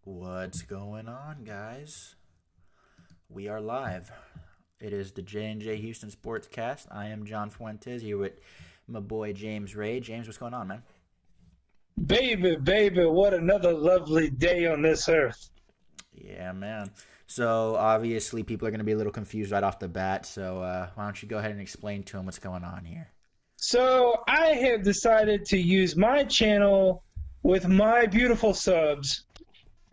What's going on, guys? We are live. It is the J&J Houston Sports Cast. I am John Fuentes here with my boy James Ray. James, what's going on, man? Baby, what another lovely day on this earth. Yeah, man. So, obviously, people are going to be a little confused right off the bat, so why don't you go ahead and explain to them what's going on here? So, I have decided to use my channel with my beautiful subs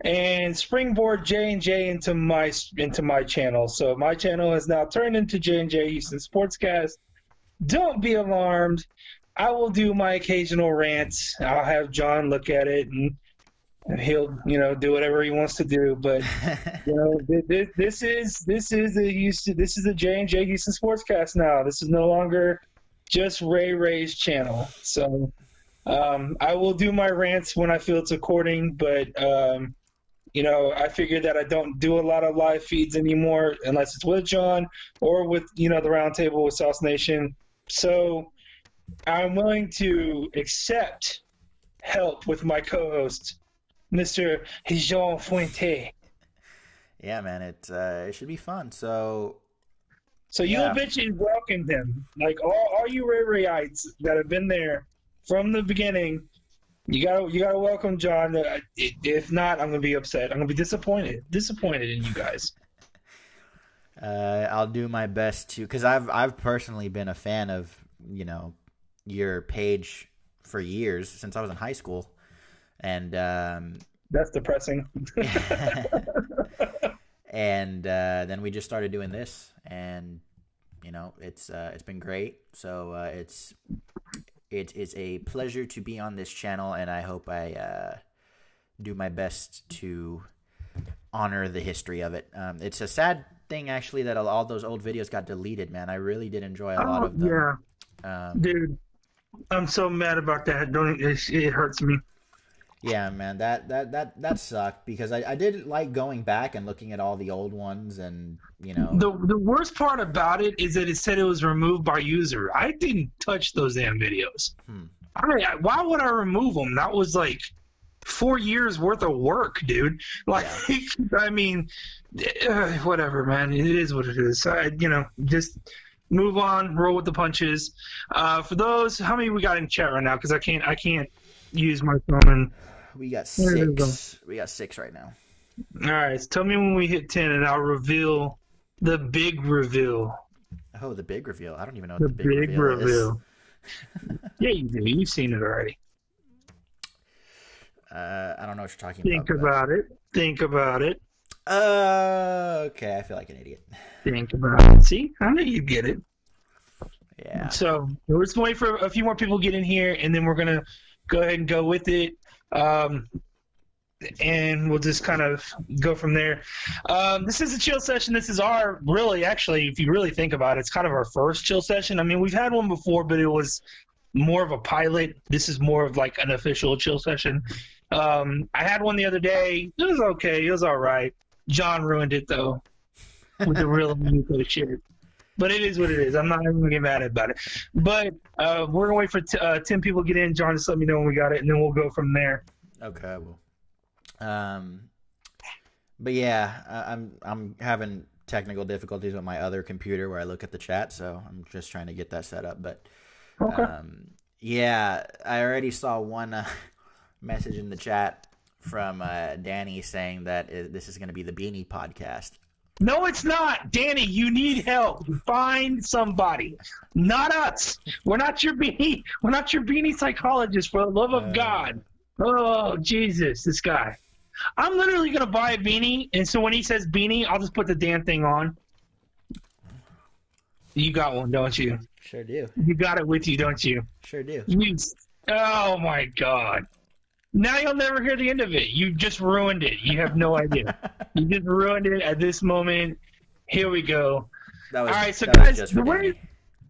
and springboard J&J into my channel. So, my channel has now turned into J&J Houston Sportscast. Don't be alarmed. I will do my occasional rants. I'll have John look at it and he'll, do whatever he wants to do. But this is the J&J Houston Sportscast now. This is no longer just RayRay's channel. So I will do my rants when I feel it's according. But I figured that I don't do a lot of live feeds anymore unless it's with John or with the roundtable with Sauce Nation. So I'm willing to accept help with my co-host, Mr. Jon Fuente. Yeah, man, it should be fun. So you bitches welcomed him. Like all you RayRayites that have been there from the beginning, you gotta welcome John. If not, I'm gonna be upset. I'm gonna be disappointed in you guys. I'll do my best to, because I've personally been a fan of your page for years, since I was in high school, and that's depressing. And then we just started doing this, and it's been great. So it is a pleasure to be on this channel, and I hope I do my best to honor the history of it. It's a sad thing, actually, that all those old videos got deleted, man. I really did enjoy a lot of them. Yeah, dude, I'm so mad about that. It hurts me. Yeah, man, that sucked, because I did like going back and looking at all the old ones, and the worst part about it is that it said it was removed by user. I didn't touch those damn videos. Why would I remove them? That was like 4 years worth of work, dude. Like, yeah. I mean, whatever, man. It is what it is. Just move on, roll with the punches. For those, how many we got in chat right now? Because I can't use my phone. And we got 6. We got 6 right now. All right, so tell me when we hit 10, and I'll reveal the big reveal. Oh, the big reveal! I don't even know what the the big reveal is. Yeah, you do. You've seen it already. I don't know what you're talking about. Think about it. Okay, I feel like an idiot. Think about it. See, I knew you'd get it. Yeah. So we're just waiting for a few more people to get in here, and then we're gonna go ahead and go with it. And we'll just kind of go from there. This is a chill session. This is actually, if you really think about it, it's kind of our first chill session. I mean, we've had one before, but it was more of a pilot. This is more of like an official chill session. I had one the other day. It was okay. It was all right. John ruined it, though, with the real Nico shit. But it is what it is. I'm not even going to get mad about it. But we're going to wait for 10 people to get in. John, just let me know when we got it, and then we'll go from there. Okay, I will. But yeah, I'm having technical difficulties with my other computer where I look at the chat, so I'm just trying to get that set up. But okay. Yeah, I already saw one message in the chat from Danny saying that this is going to be the Beanie podcast. No, it's not. Danny, you need help. Find somebody. Not us. We're not your beanie. We're not your beanie psychologist, for the love of God. Oh, Jesus, this guy. I'm literally going to buy a beanie, and so when he says beanie, I'll just put the damn thing on. You got one, don't you? Sure do. You got it with you, don't you? Sure do. Oh, my God. Now you'll never hear the end of it. You just ruined it. You have no idea. You just ruined it at this moment. Here we go. All right, so guys, the way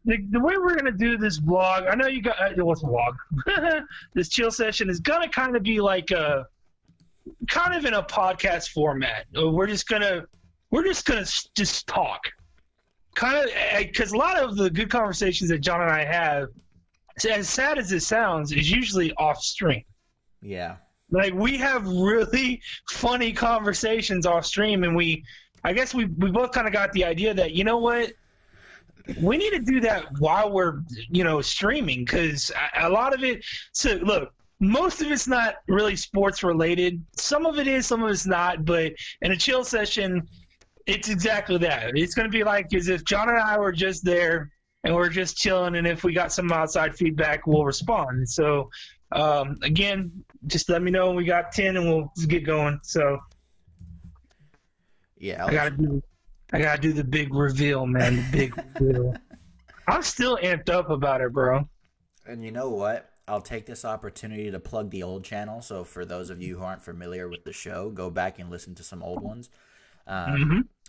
we're going to do this vlog, I know you got it was a vlog. This chill session is going to kind of be like kind of in a podcast format. We're just going to just talk. Kind of, because a lot of the good conversations that John and I have, as sad as it sounds, is usually off stream. Yeah. Like, we have really funny conversations off stream, and I guess we both kind of got the idea that, you know what, we need to do that while we're, streaming, because a lot of it. So look, most of it's not really sports related. Some of it is, some of it's not. But in a chill session, it's exactly that. It's going to be like as if John and I were just there and we're just chilling, and if we got some outside feedback, we'll respond. So again, just let me know when we got 10, and we'll just get going. So yeah, I gotta do the big reveal, man. The big reveal. I'm still amped up about it, bro. And you know what? I'll take this opportunity to plug the old channel. So for those of you who aren't familiar with the show, go back and listen to some old ones.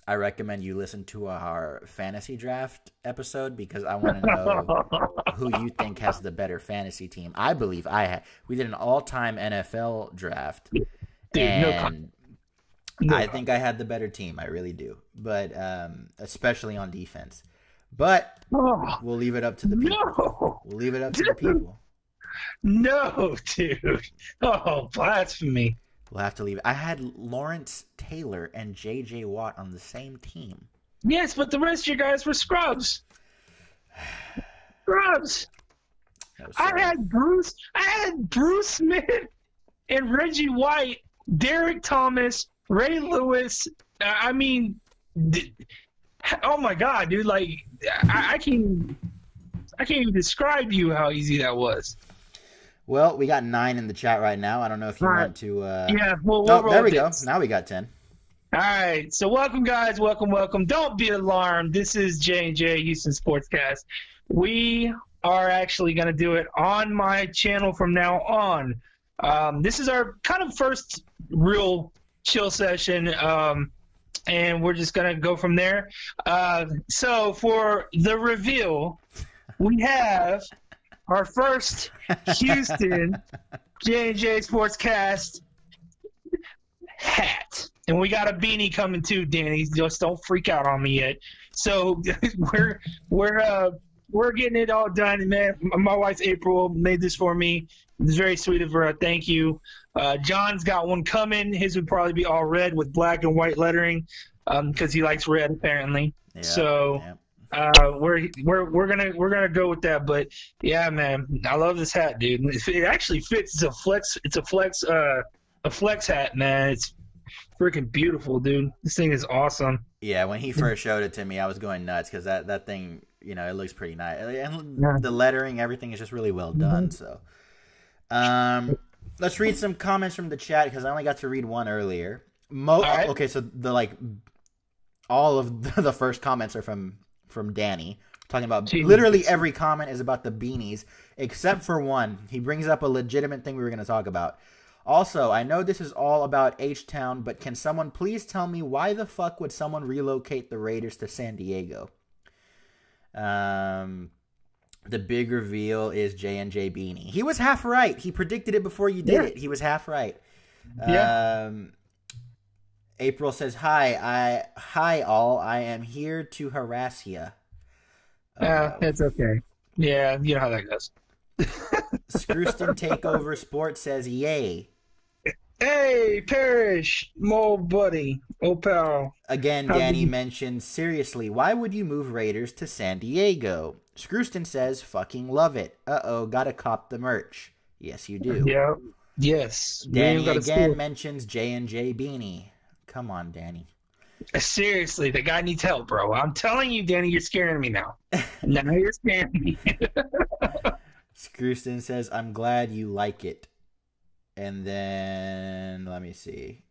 I recommend you listen to our fantasy draft episode, because I want to know who you think has the better fantasy team. I believe we did an all-time NFL draft, Dude, and I think I had the better team. I really do, but especially on defense. But we'll leave it up to the people. No. We'll leave it up to the people. No, dude. Oh, blasphemy. We'll have to leave it. I had Lawrence Taylor and J.J. Watt on the same team. Yes, but the rest of you guys were scrubs. Scrubs. I had Bruce Smith and Reggie White, Derek Thomas, Ray Lewis. I mean, oh my God, dude! Like, I can't even describe to you how easy that was. Well, we got 9 in the chat right now. I don't know if you want to. Yeah, well, there we go. Now we got 10. All right, so welcome, guys. Welcome. Don't be alarmed. This is J&J Houston Sportscast. We are actually going to do it on my channel from now on. This is our kind of first real chill session, and we're just going to go from there. So for the reveal, we have our first Houston J&J Sportscast hat. And we got a beanie coming too, Danny. Just don't freak out on me yet. So we're getting it all done, man. My wife April made this for me. It's very sweet of her. Thank you. John's got one coming. His would probably be all red with black and white lettering, because he likes red apparently. Yeah, so we're gonna go with that. But yeah, man, I love this hat, dude. It actually fits. It's a flex hat, man. It's freaking beautiful, dude. This thing is awesome. Yeah, when he first showed it to me, I was going nuts, because that thing, it looks pretty nice, and the lettering, everything is just really well done. So, let's read some comments from the chat, because I only got to read one earlier. Right. Okay, so all of the first comments are from Danny, talking about literally every comment is about the beanies, except for one. He brings up a legitimate thing we were going to talk about. Also, I know this is all about H-Town, but can someone please tell me why the fuck would someone relocate the Raiders to San Diego? The big reveal is J&J beanie. He was half right. He predicted it before you did it. He was half right. Yeah. April says, hi all. I am here to harass ya. It's okay. Yeah, you know how that goes. Scrooston Takeover Sports says, yay. Hey, Parrish, mo buddy, oh pal. Again, Danny mentions, seriously, why would you move Raiders to San Diego? Scrooston says, fucking love it. Uh-oh, gotta cop the merch. Yes, you do. Yeah. Yes. Danny again mentions J&J beanie. Come on, Danny. Seriously, the guy needs help, bro. I'm telling you, Danny, you're scaring me now. Now you're scaring me. Scrooston says, I'm glad you like it. And then, let me see.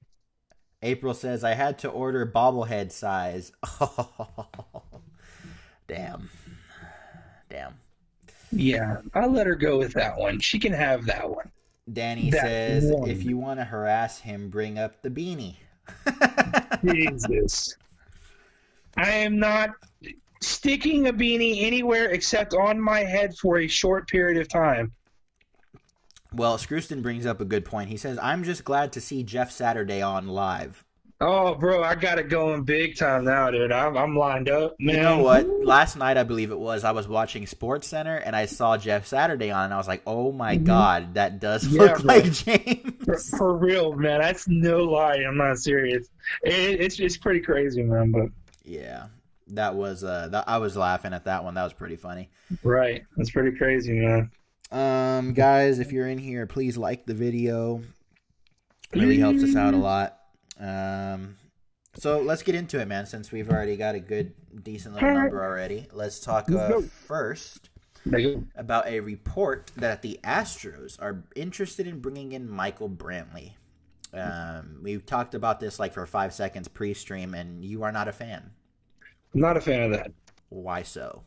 April says, I had to order bobblehead size. Oh, damn. Yeah, I'll let her go with that one. She can have that one. Danny says, if you want to harass him, bring up the beanie. Jesus. I am not sticking a beanie anywhere except on my head for a short period of time. Well, Scrooston brings up a good point. He says, I'm just glad to see Jeff Saturday on live. Oh, bro, I got it going big time now, dude. I'm lined up, You know man. what? Woo. Last night, I believe it was, I was watching Sports Center and I saw Jeff Saturday on, and I was like, "Oh my Mhm. God, that does Yeah, look like bro. James." For real, man. That's no lie. I'm not serious. It's pretty crazy, man. But Yeah, that was I was laughing at that one. That was pretty funny. right, it's pretty crazy, man. Guys, if you're in here, please like the video. Really helps us out a Mm. lot. So let's get into it, man. Since we've already got a good, decent little All right, number already, let's talk let's go. first There you go. about a report that the Astros are interested in bringing in Michael Brantley. We talked about this like for 5 seconds pre-stream, and you are not a fan. I'm not a fan of that. Why so?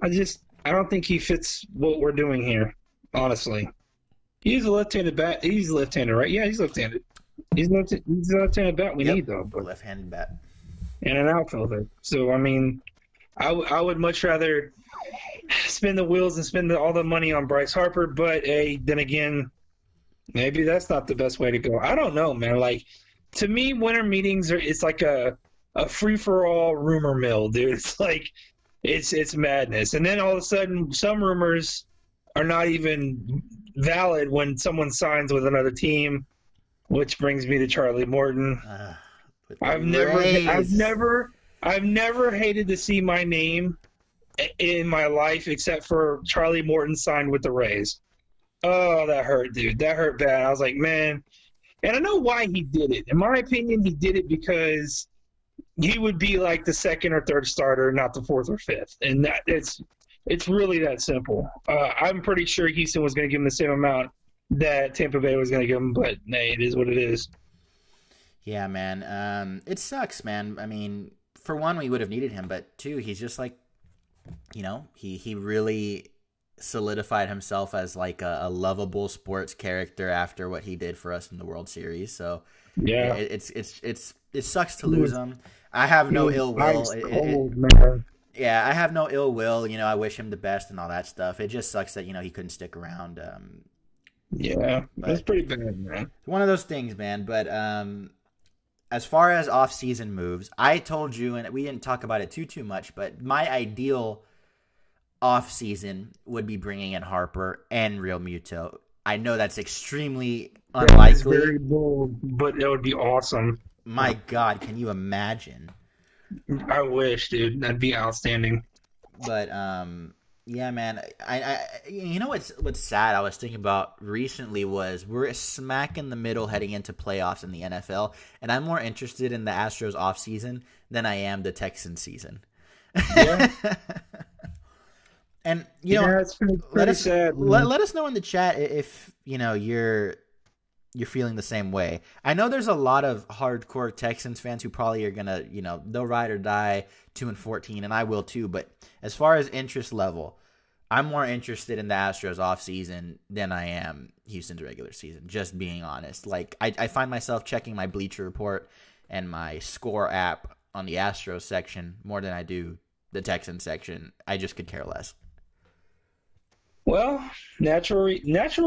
I don't think he fits what we're doing here. Honestly, he's a left-handed bat. He's left-handed, right? Yeah, he's left-handed. He's a left-handed bat we Yep, need though, but left-handed bat. and an outfielder. So I mean, I would much rather spin the wheels and spend all the money on Bryce Harper. But then again, maybe that's not the best way to go. I don't know, man. Like to me, winter meetings it's like a free for all rumor mill, dude. It's like it's madness. And then all of a sudden, some rumors are not even valid when someone signs with another team, which brings me to Charlie Morton. With the I've never, I've Rays. never, I've never hated to see my name in my life except for Charlie Morton signed with the Rays. Oh, that hurt, dude. That hurt bad. I was like, man. And I know why he did it. In my opinion, he did it because he would be like the second or third starter, not the fourth or fifth. And it's really that simple. I'm pretty sure Houston was going to give him the same amount that Tampa Bay was going to give him, but hey, it is what it is. Yeah, man. It sucks, man. I mean, for one, we would have needed him, but two, he's just like, he really solidified himself as like a lovable sports character after what he did for us in the World Series. So Yeah. it sucks to lose him. I have no ill will. Ice cold, man. Yeah, I have no ill will. I wish him the best and all that stuff. It just sucks that he couldn't stick around. Yeah, that's But pretty bad, man. one of those things, man. But as far as off-season moves, I told you, and we didn't talk about it too much, but my ideal off-season would be bringing in Harper and Real Muto. I know that's extremely That is unlikely. very bold, but that would be awesome. My God, can you imagine? I wish, dude. That'd be outstanding. But yeah, man. You know what's sad? I was thinking about recently was we're smack in the middle heading into playoffs in the NFL, and I'm more interested in the Astros offseason than I am the Texans season. Yeah, And yeah, it's pretty let us sad. Man. let us know in the chat if you're feeling the same way. I know there's a lot of hardcore Texans fans who probably are gonna they'll ride or die 2-14, and I will too. But as far as interest level, I'm more interested in the Astros offseason than I am Houston's regular season. Just being honest, like I find myself checking my Bleacher Report and my Score app on the Astros section more than I do the Texans section. I just could care less. Well, natural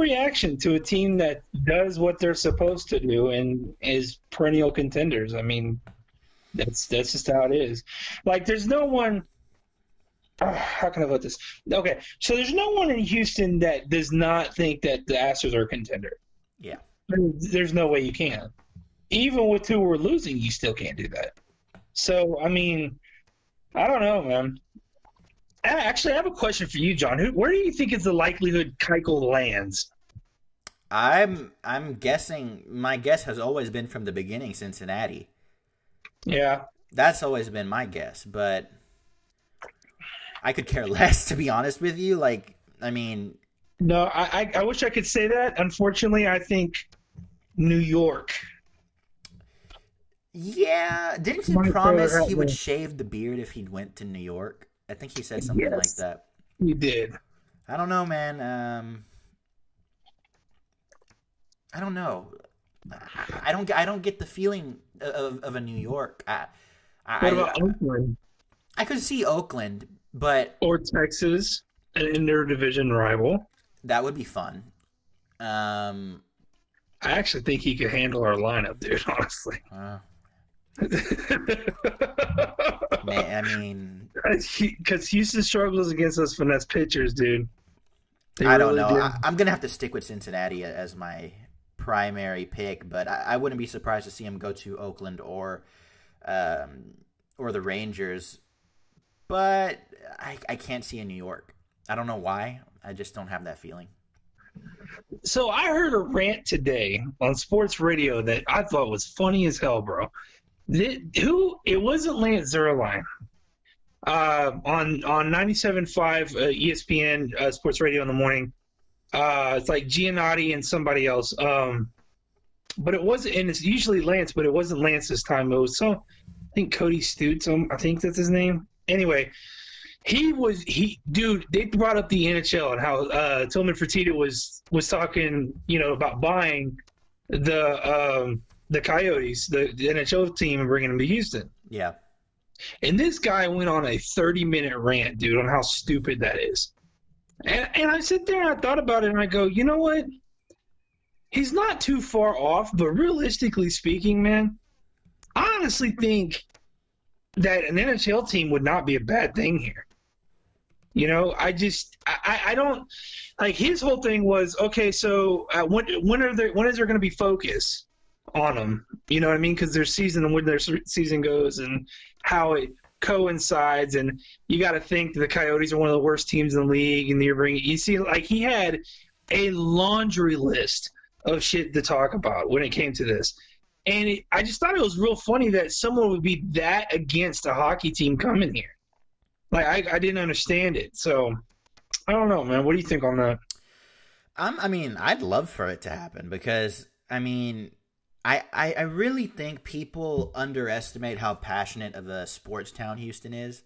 reaction to a team that does what they're supposed to do and is perennial contenders. I mean, that's just how it is. Like, there's no one. How can I put this? Okay, so there's no one in Houston that does not think that the Astros are a contender. Yeah. There's no way you can. Even with who we're losing, you still can't do that. So, I mean, I don't know, man. Actually, I have a question for you, John. Where do you think is the likelihood Keuchel lands? I'm guessing. My guess has always been from the beginning Cincinnati. Yeah. That's always been my guess, but I could care less, to be honest with you. Like, I mean, No, I wish I could say that. Unfortunately, I think New York. yeah. Didn't he Might promise throw it he out would there. shave the beard if he went to New York? I think he said something like Yes, that. you did. I don't know, man. I don't know. I don't get the feeling of a New York. What I about Oakland I could see Oakland, but or Texas, an interdivision rival? that would be fun. I actually think he could handle our lineup, dude. Honestly. Man, I mean, Because Houston struggles against those finesse pitchers, dude. They I don't really know. do. I'm gonna have to stick with Cincinnati as my primary pick, but I wouldn't be surprised to see him go to Oakland or the Rangers. But I can't see in New York. I don't know why. I just don't have that feeling. So I heard a rant today on sports radio that I thought was funny as hell, bro. It wasn't Lance Zierlein on 97.5 ESPN Sports Radio in the morning. It's like Giannotti and somebody else. But it wasn't, and it's usually Lance, but it wasn't Lance this time. It was I think Cody Stutes. I think that's his name. Anyway, dude, they brought up the NHL and how Tillman Fertitta was talking, about buying the Coyotes, the NHL team, and bringing them to Houston. Yeah. And this guy went on a 30-minute rant, dude, on how stupid that is. And I sit there and I thought about it and I go, you know what? He's not too far off, but realistically speaking, man, I honestly think that an NHL team would not be a bad thing here. I don't like his whole thing was, okay, so when is there going to be focus on them? You know what I mean? Because their season and when their season goes and how it coincides, and you got to think the Coyotes are one of the worst teams in the league, and you see, like, he had a laundry list of shit to talk about when it came to this. And I just thought it was real funny that someone would be that against a hockey team coming here. Like, I didn't understand it. So, I don't know, man. What do you think on that? I'd love for it to happen because, I really think people underestimate how passionate of a sports town Houston is.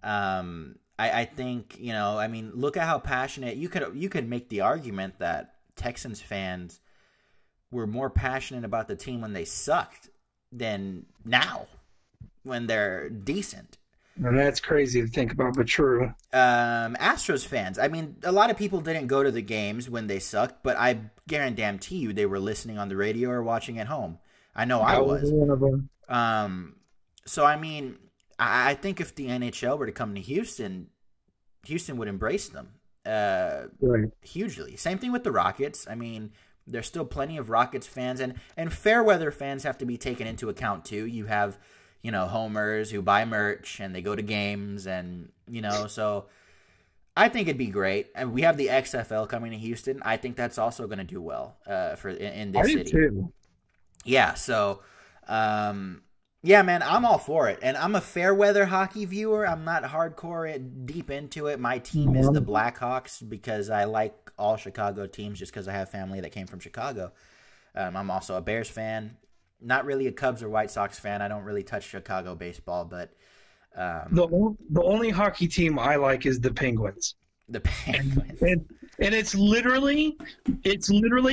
I think, look at how passionate you could make the argument that Texans fans were more passionate about the team when they sucked than now when they're decent. And that's crazy to think about, but true. Astros fans, a lot of people didn't go to the games when they sucked, but I guarantee you they were listening on the radio or watching at home. I know I was. One of them. So, I think if the NHL were to come to Houston, Houston would embrace them right. Hugely. Same thing with the Rockets. There's still plenty of Rockets fans, and fair weather fans have to be taken into account too. You have, homers who buy merch and they go to games, and so I think it'd be great. And we have the XFL coming to Houston. I think that's also going to do well in this city. Too. Yeah. So, yeah, man, I'm all for it. And I'm a fair weather hockey viewer. I'm not hardcore deep into it. My team is the Blackhawks because I like all Chicago teams just because I have family that came from Chicago. I'm also a Bears fan. Not really a Cubs or White Sox fan. I don't really touch Chicago baseball, but the only hockey team I like is the Penguins. The Penguins. And it's literally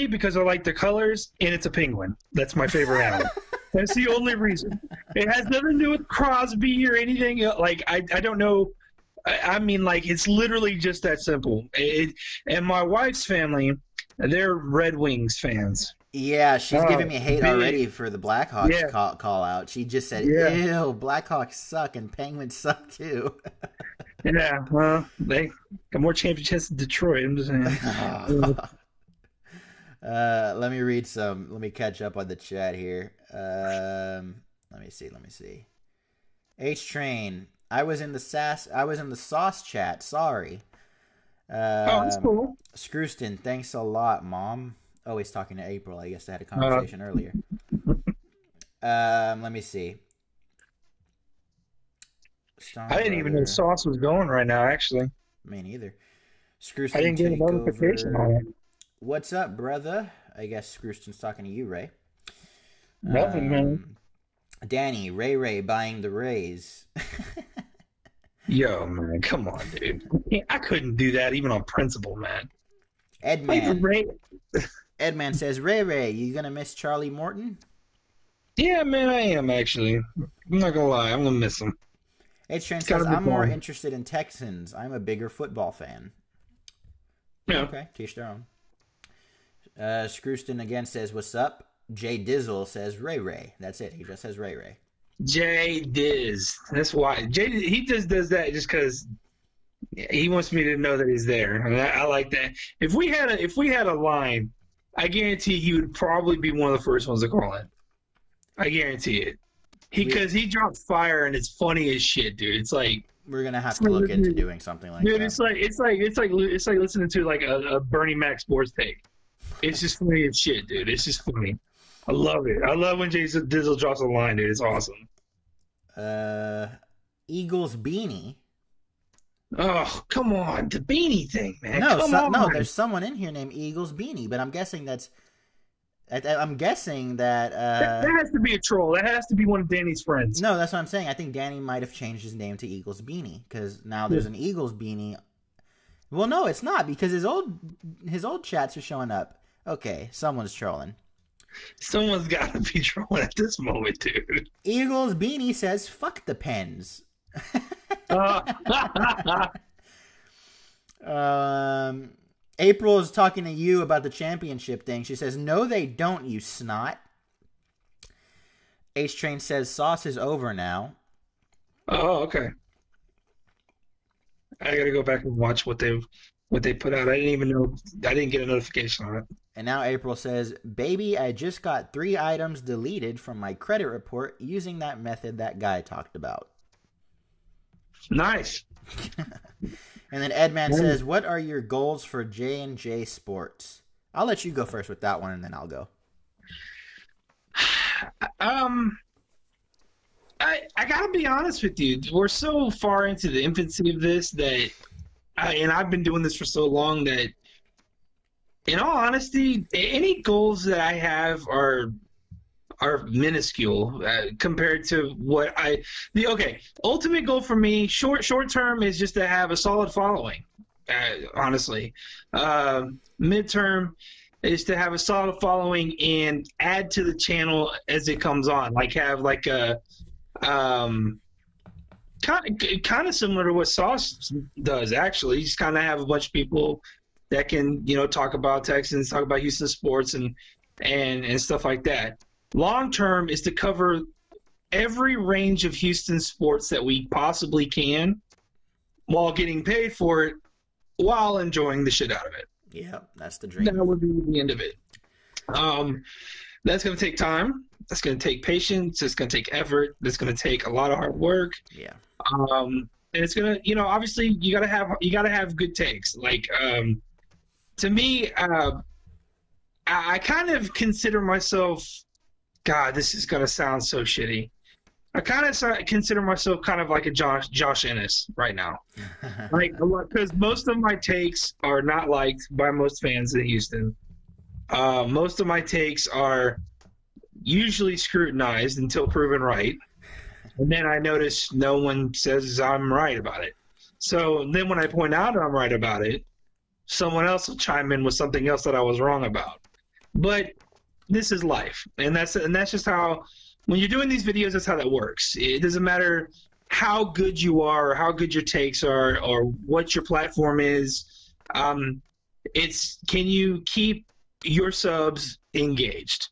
because I like the colors, and it's a penguin. That's my favorite animal. That's the only reason. It has nothing to do with Crosby or anything. Like, I don't know. It's literally just that simple. And my wife's family, they're Red Wings fans. Yeah, she's giving me hate already for the Blackhawks call out. She just said, ew, Blackhawks suck and Penguins suck too. Yeah, well, they got more championships than Detroit. I'm just saying. Let me catch up on the chat here. Let me see. H-Train. I was in the sauce chat. Sorry. That's cool. Scrooston, thanks a lot, Mom. Oh, he's talking to April. I guess I had a conversation earlier. Let me see. I didn't even know sauce was going right now, actually. Me neither. Scrooston, I didn't get a notification on it. What's up, brother? I guess Scrooston's talking to you, Ray. Nothing, man. Danny, RayRay buying the Rays. Yo, man, come on, dude. I couldn't do that even on principle, man. Edman says, RayRay, you gonna miss Charlie Morton? Yeah, man, I am, actually. I'm not gonna lie, I'm gonna miss him. H-Train says, I'm more interested in Texans. I'm a bigger football fan. Yeah. Okay, teach their own. Scrooston again says, what's up? Jay Dizzle says, RayRay. That's it. He just says RayRay. Jay Diz. That's why Jay. He just does that just because he wants me to know that he's there, and I like that. If we had a line, I guarantee he would probably be one of the first ones to call it. I guarantee it. Because he drops fire and it's funny as shit, dude. It's like we're gonna have to look into doing something like dude, that. It's like listening to like a Bernie Mac sports take. It's just funny as shit, dude. It's just funny. I love it. I love when Jason Dizzle drops a line, dude. It's awesome. Eagles beanie. Oh, come on. The beanie thing, man. No, there's someone in here named Eagles beanie, but I'm guessing that that has to be a troll. That has to be one of Danny's friends. No, that's what I'm saying. I think Danny might have changed his name to Eagles beanie because now there's an Eagles beanie. Well, no, it's not because his old chats are showing up. Okay, someone's trolling. Someone's got to be trolling at this moment, dude. Eagles beanie says, "Fuck the Pens." April is talking to you about the championship thing. She says, "No, they don't, you snot." H Train says, "Sauce is over now." Oh, okay. I gotta go back and watch what they put out. I didn't even know. I didn't get a notification on it. And now April says, "Baby, I just got 3 items deleted from my credit report using that method that guy talked about." Nice. And then Edman says, "What are your goals for J&J Sports?" I'll let you go first with that one, and then I'll go. I gotta be honest with you. We're so far into the infancy of this and I've been doing this for so long that, in all honesty, any goals that I have are minuscule compared to what ultimate goal for me short term is just to have a solid following, honestly. Midterm is to have a solid following and add to the channel as it comes on, like have like a kind of similar to what Sauce does, actually. Just kind of have a bunch of people that can, talk about Texans, talk about Houston sports and stuff like that. Long term is to cover every range of Houston sports that we possibly can while getting paid for it while enjoying the shit out of it. Yeah, that's the dream. That would be the end of it. That's going to take time. That's going to take patience. It's going to take effort. It's going to take a lot of hard work. Yeah. And it's going to, obviously you got to have good takes. Like, to me, I kind of consider myself, God, this is going to sound so shitty. I kind of consider myself kind of like a Josh Ennis right now. Like, because most of my takes are not liked by most fans in Houston. Most of my takes are usually scrutinized until proven right. And then I notice no one says I'm right about it. So then when I point out I'm right about it, someone else will chime in with something else that I was wrong about. But this is life. And that's just how, when you're doing these videos, that's how that works. It doesn't matter how good you are or how good your takes are or what your platform is. It's, can you keep your subs engaged?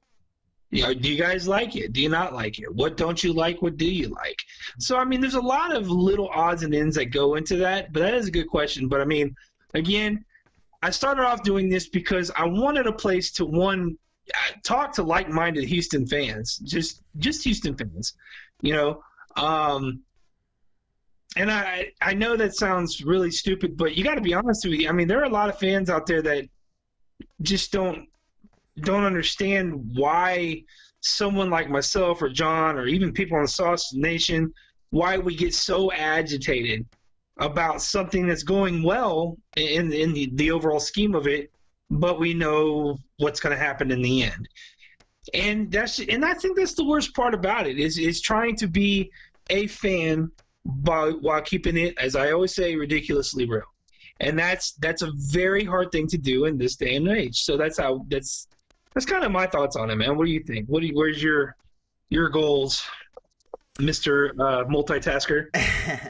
Do you guys like it? Do you not like it? What don't you like? What do you like? So, I mean, there's a lot of little odds and ends that go into that, but that is a good question. But, I mean, again, I started off doing this because I wanted a place to, talk to like-minded Houston fans, just Houston fans, and I know that sounds really stupid, but you got to be honest with you. I mean, there are a lot of fans out there that just don't understand why someone like myself or John or even people on the Sauce Nation, why we get so agitated about something that's going well in the overall scheme of it, but we know what's going to happen in the end. And I think that's the worst part about it is trying to be a fan while keeping it, as I always say, ridiculously real. And that's a very hard thing to do in this day and age. So that's kind of my thoughts on it, man. What do you think? Where's your goals, Mr. Multitasker?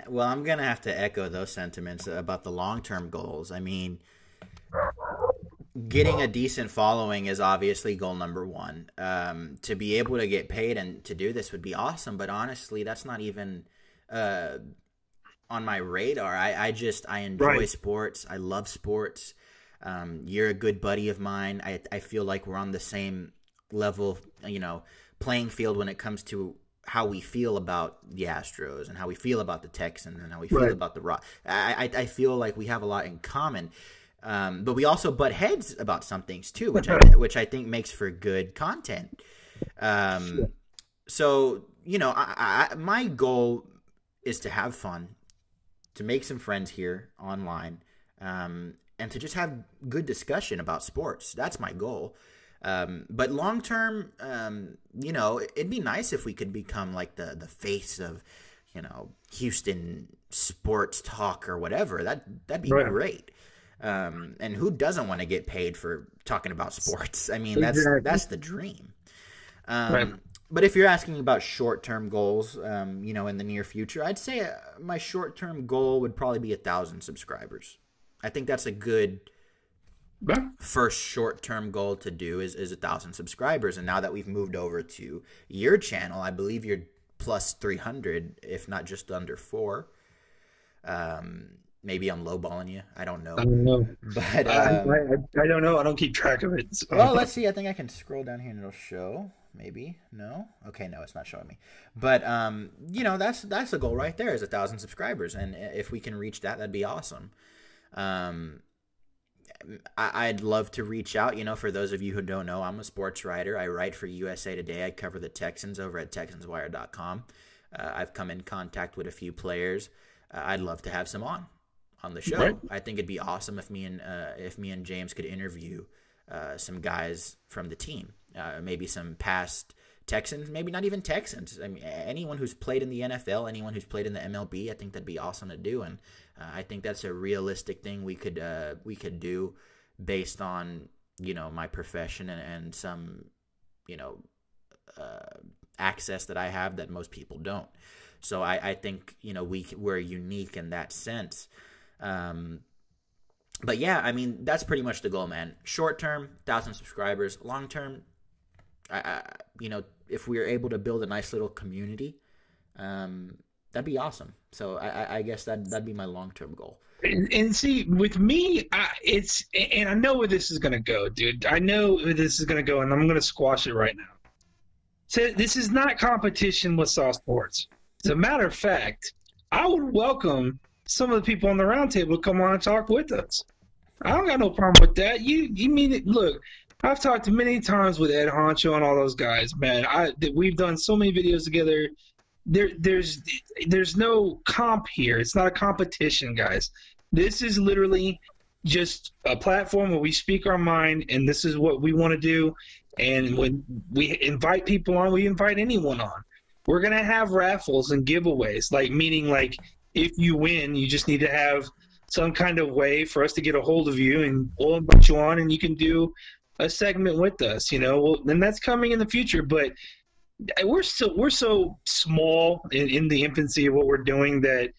Well, I'm gonna have to echo those sentiments about the long-term goals. I mean, getting a decent following is obviously goal number one. To be able to get paid and to do this would be awesome, but honestly, that's not even on my radar. I enjoy sports. I love sports. You're a good buddy of mine. I feel like we're on the same level, playing field when it comes to how we feel about the Astros and how we feel about the Texans and how we feel about the Rock. I feel like we have a lot in common. But we also butt heads about some things too, which I think makes for good content. So, my goal is to have fun, to make some friends here online, and to just have good discussion about sports. That's my goal. But long term, it'd be nice if we could become like the face of, Houston sports talk or whatever. That'd be great. And who doesn't want to get paid for talking about sports? I mean, that's the dream. But if you're asking about short-term goals, in the near future, I'd say my short-term goal would probably be 1,000 subscribers. I think that's a good first short-term goal to do is 1,000 subscribers. And now that we've moved over to your channel, I believe you're plus 300, if not just under 4. Maybe I'm lowballing you. I don't know. But I don't know. I don't keep track of it. So. Well, let's see. I think I can scroll down here and it'll show. Maybe. No? Okay, no, it's not showing me. But that's the goal right there is 1,000 subscribers. And if we can reach that, that'd be awesome. I'd love to reach out. For those of you who don't know, I'm a sports writer. I write for USA Today. I cover the Texans over at TexansWire.com. I've come in contact with a few players. I'd love to have some on the show. Right. I think it'd be awesome if me and James could interview some guys from the team, maybe some past Texans, maybe not even Texans. I mean, anyone who's played in the NFL, anyone who's played in the MLB. I think that'd be awesome to do, and I think that's a realistic thing we could do based on my profession and some access that I have that most people don't. So I think we're unique in that sense. But yeah, I mean, that's pretty much the goal, man. Short term, 1,000 subscribers. Long term, if we are able to build a nice little community, that'd be awesome. So I guess that'd be my long term goal. And see, with me, and I know where this is gonna go, dude. I know where this is gonna go, and I'm gonna squash it right now. So this is not competition with Saw Sports. As a matter of fact, I would welcome some of the people on the roundtable to come on and talk with us. I don't got no problem with that. You mean it? Look, I've talked many times with Ed Honcho and all those guys, man. We've done so many videos together. There's no comp here. It's not a competition, guys. This is literally just a platform where we speak our mind, and this is what we want to do. And when we invite people on, we invite anyone on. We're gonna have raffles and giveaways, meaning if you win, you just need to have some kind of way for us to get a hold of you, and we'll invite you on, and you can do a segment with us. And that's coming in the future. But we're so small in the infancy of what we're doing that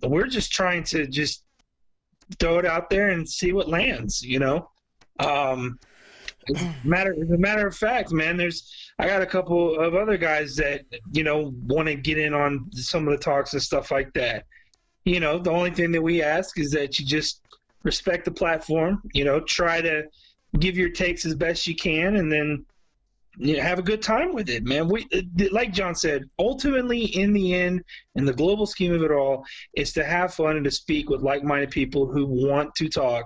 we're just trying to just throw it out there and see what lands. As a matter of fact, man, I got a couple of other guys that want to get in on some of the talks and stuff like that. The only thing that we ask is that you just respect the platform. Try to give your takes as best you can, and then have a good time with it, man. Like John said, ultimately, in the end, in the global scheme of it all, is to have fun and to speak with like-minded people who want to talk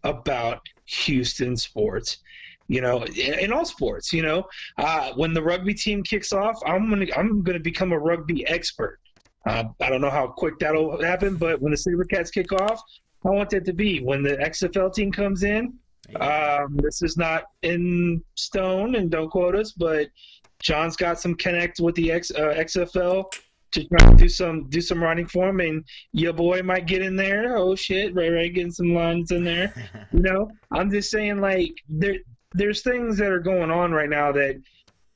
about Houston sports. In all sports. When the rugby team kicks off, I'm gonna become a rugby expert. I don't know how quick that'll happen, but when the SaberCats kick off, I want that to be. When the XFL team comes in, this is not in stone, and don't quote us, but John's got some connect with the XFL to try to do some writing for him, and your boy might get in there. Oh shit, RayRay getting some lines in there. I'm just saying, there's things that are going on right now that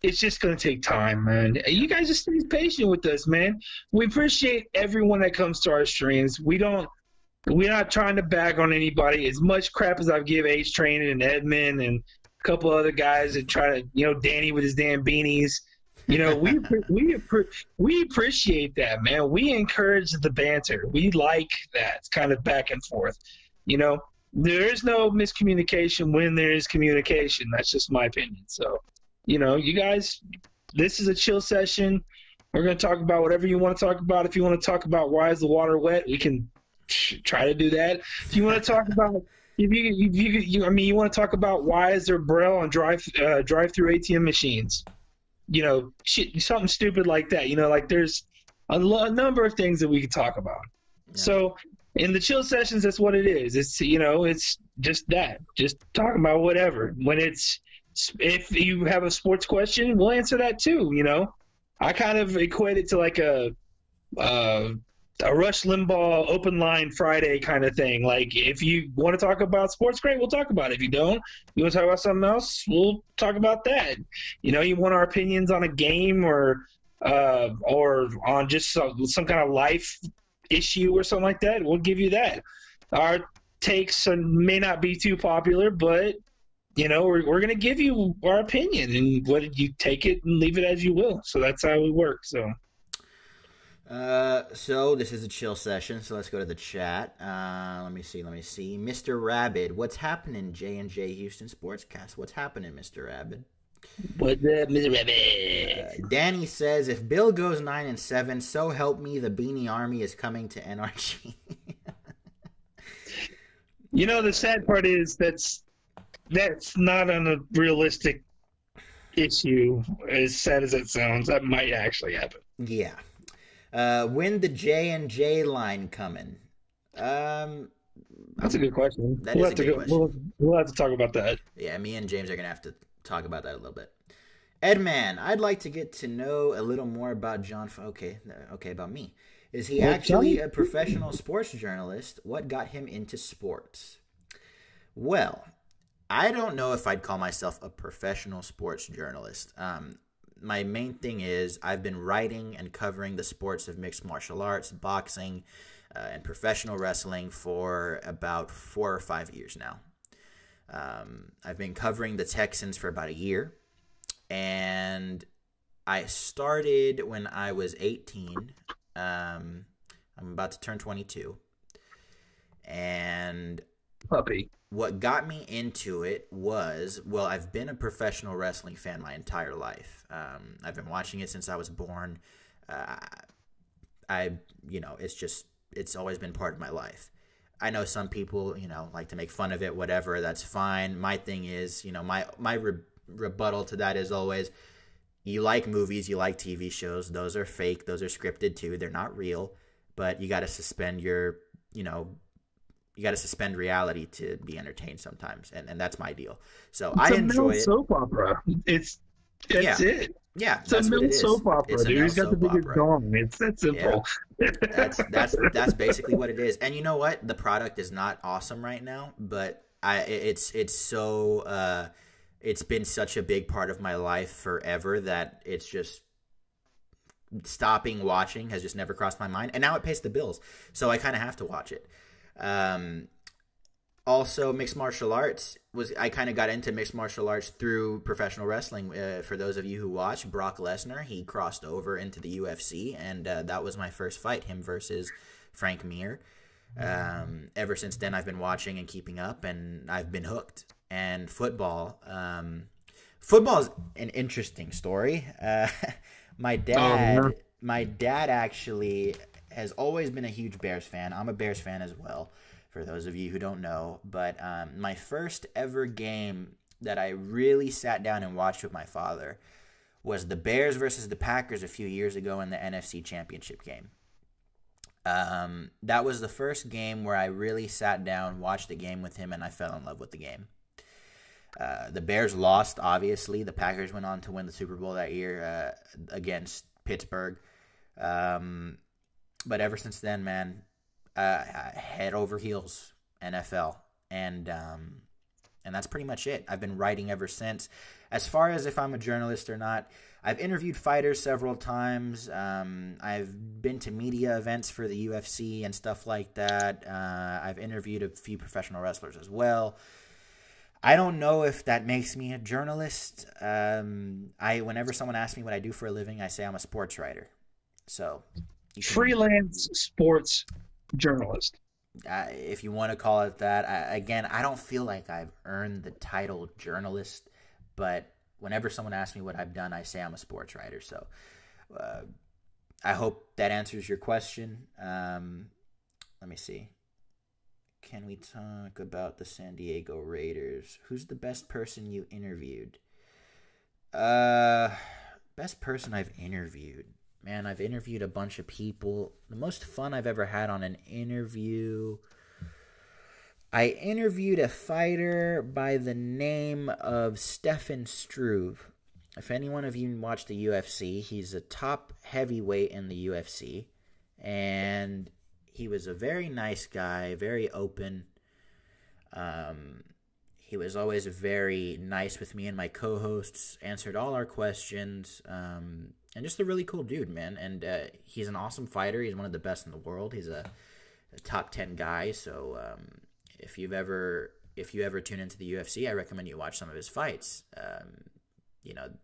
it's just going to take time, man. You guys just stay patient with us, man. We appreciate everyone that comes to our streams. We don't we're not trying to bag on anybody. As much crap as I've give H Train and Edmund and a couple other guys that try to, Danny with his damn beanies. We appreciate that, man. We encourage the banter. We like that. It's kind of back and forth. There is no miscommunication when there is communication. That's just my opinion. So, you guys, this is a chill session. We're going to talk about whatever you want to talk about. If you want to talk about why is the water wet, we can try to do that. If you want to talk about you want to talk about why is there Braille on drive-through ATM machines? Something stupid like that. Like there's a number of things that we can talk about. Yeah. So in the chill sessions, that's what it is. It's it's just that, just talking about whatever. If you have a sports question, we'll answer that too. I kind of equate it to like a Rush Limbaugh open line Friday kind of thing. Like, if you want to talk about sports, great, we'll talk about it. If you don't, you want to talk about something else, we'll talk about that. You want our opinions on a game or on just some kind of life issue or something like that, we'll give you that. Our takes may not be too popular, but we're going to give you our opinion, and what you take it and leave it as you will. So that's how we work. So this is a chill session, so let's go to the chat. Let me see. Mr. Rabid, what's happening, J&J Houston Sportscast? What's happening, Mr. Rabid? What's up, Mr. Rabid? Danny says, if Bill goes 9-7, so help me, the Beanie Army is coming to NRG. The sad part is that's not a realistic issue, as sad as it sounds. That might actually happen. Yeah. When the J&J line coming? That's a good question. We'll have to talk about that. Yeah, me and James are going to have to talk about that a little bit. Edman, I'd like to get to know a little more about John. Okay, about me. Is he actually a professional sports journalist? What got him into sports? Well, I don't know if I'd call myself a professional sports journalist. My main thing is I've been writing and covering the sports of mixed martial arts, boxing, and professional wrestling for about 4 or 5 years now. I've been covering the Texans for about a year, and I started when I was 18. I'm about to turn 22, and puppy. What got me into it was, well, I've been a professional wrestling fan my entire life. I've been watching it since I was born. It's always been part of my life. I know some people, like to make fun of it, whatever, that's fine. My thing is, my rebuttal to that is always, you like movies, you like TV shows. Those are fake. Those are scripted too. They're not real, but you got to suspend you got to suspend reality to be entertained sometimes, and that's my deal. So I enjoy it. Soap opera. That's it. Yeah, it's a middle soap opera, dude. He's got the biggest dong. It's that simple. Yeah. That's basically what it is. And you know what? The product is not awesome right now, but it's been such a big part of my life forever that it's just stopping watching has just never crossed my mind. And now it pays the bills, so I kind of have to watch it. Also, mixed martial arts I kind of got into mixed martial arts through professional wrestling. For those of you who watch, Brock Lesnar, he crossed over into the UFC, and that was my first fight, him versus Frank Mir. Ever since then, I've been watching and keeping up, and I've been hooked. And football is an interesting story. My dad actually has always been a huge Bears fan. I'm a Bears fan as well, for those of you who don't know. But my first ever game that I really sat down and watched with my father was the Bears versus the Packers a few years ago in the NFC Championship game. That was the first game where I really sat down, watched the game with him, and I fell in love with the game. The Bears lost, obviously. The Packers went on to win the Super Bowl that year against Pittsburgh. But ever since then, man, head over heels NFL. And And that's pretty much it. I've been writing ever since. As far as if I'm a journalist or not, I've interviewed fighters several times. I've been to media events for the UFC and stuff like that. I've interviewed a few professional wrestlers as well. I don't know if that makes me a journalist. Whenever someone asks me what I do for a living, I say I'm a sports writer. So, freelance sports journalist. If you want to call it that. I don't feel like I've earned the title journalist, but whenever someone asks me what I've done, I say I'm a sports writer. So I hope that answers your question. Let me see. Can we talk about the San Diego Raiders? Who's the best person you interviewed? Best person I've interviewed. Man, I've interviewed a bunch of people. The most fun I've ever had on an interview, I interviewed a fighter by the name of Stefan Struve. If any one of you watch the UFC, he's a top heavyweight in the UFC. And he was a very nice guy, very open. He was always very nice with me and my co-hosts, answered all our questions, and just a really cool dude, man. And he's an awesome fighter. He's one of the best in the world. He's a top 10 guy. So if you ever tune into the UFC, I recommend you watch some of his fights.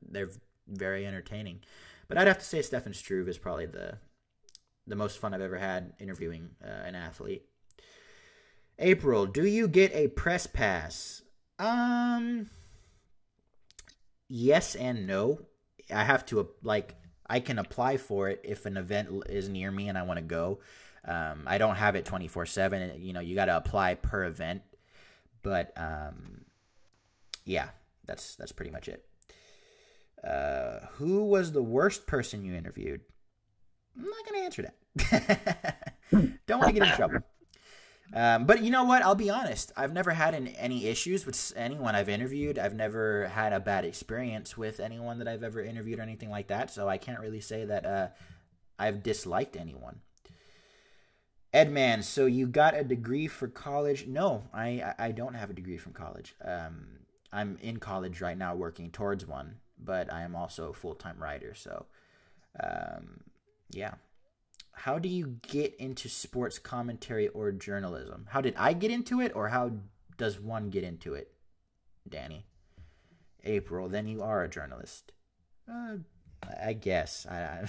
They're very entertaining. But I'd have to say Stefan Struve is probably the most fun I've ever had interviewing an athlete. April, do you get a press pass? Yes and no. I have to, I can apply for it if an event is near me and I want to go. I don't have it 24/7. You got to apply per event. But, yeah, that's pretty much it. Who was the worst person you interviewed? I'm not going to answer that. Don't want to get in trouble. But you know what? I'll be honest. I've never had any issues with anyone I've interviewed. I've never had a bad experience with anyone that I've ever interviewed or anything like that. So I can't really say that I've disliked anyone. Edman, so you got a degree for college? No, I don't have a degree from college. I'm in college right now working towards one, but I am also a full-time writer. So, yeah. How do you get into sports commentary or journalism? How did I get into it, or how does one get into it, Danny? April, then you are a journalist. I guess. I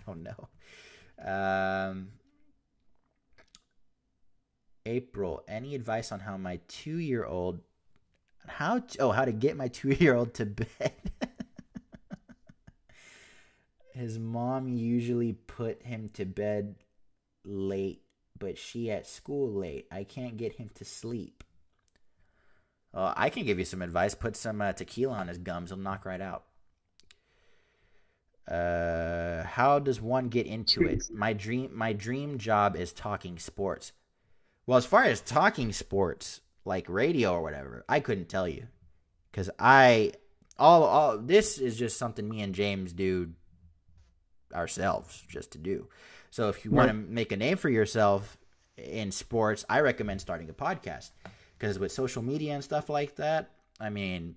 don't know. April, any advice on how my 2-year-old... how to get my 2-year-old to bed? His mom usually put him to bed late, but she at school late. I can't get him to sleep. I can give you some advice. Put some tequila on his gums. He'll knock right out. How does one get into it? My dream job is talking sports. Well, as far as talking sports, like radio or whatever, I couldn't tell you. Because all this is just something me and James do ourselves just to do. So if you want to make a name for yourself in sports, I recommend starting a podcast, because with social media and stuff like that, I mean,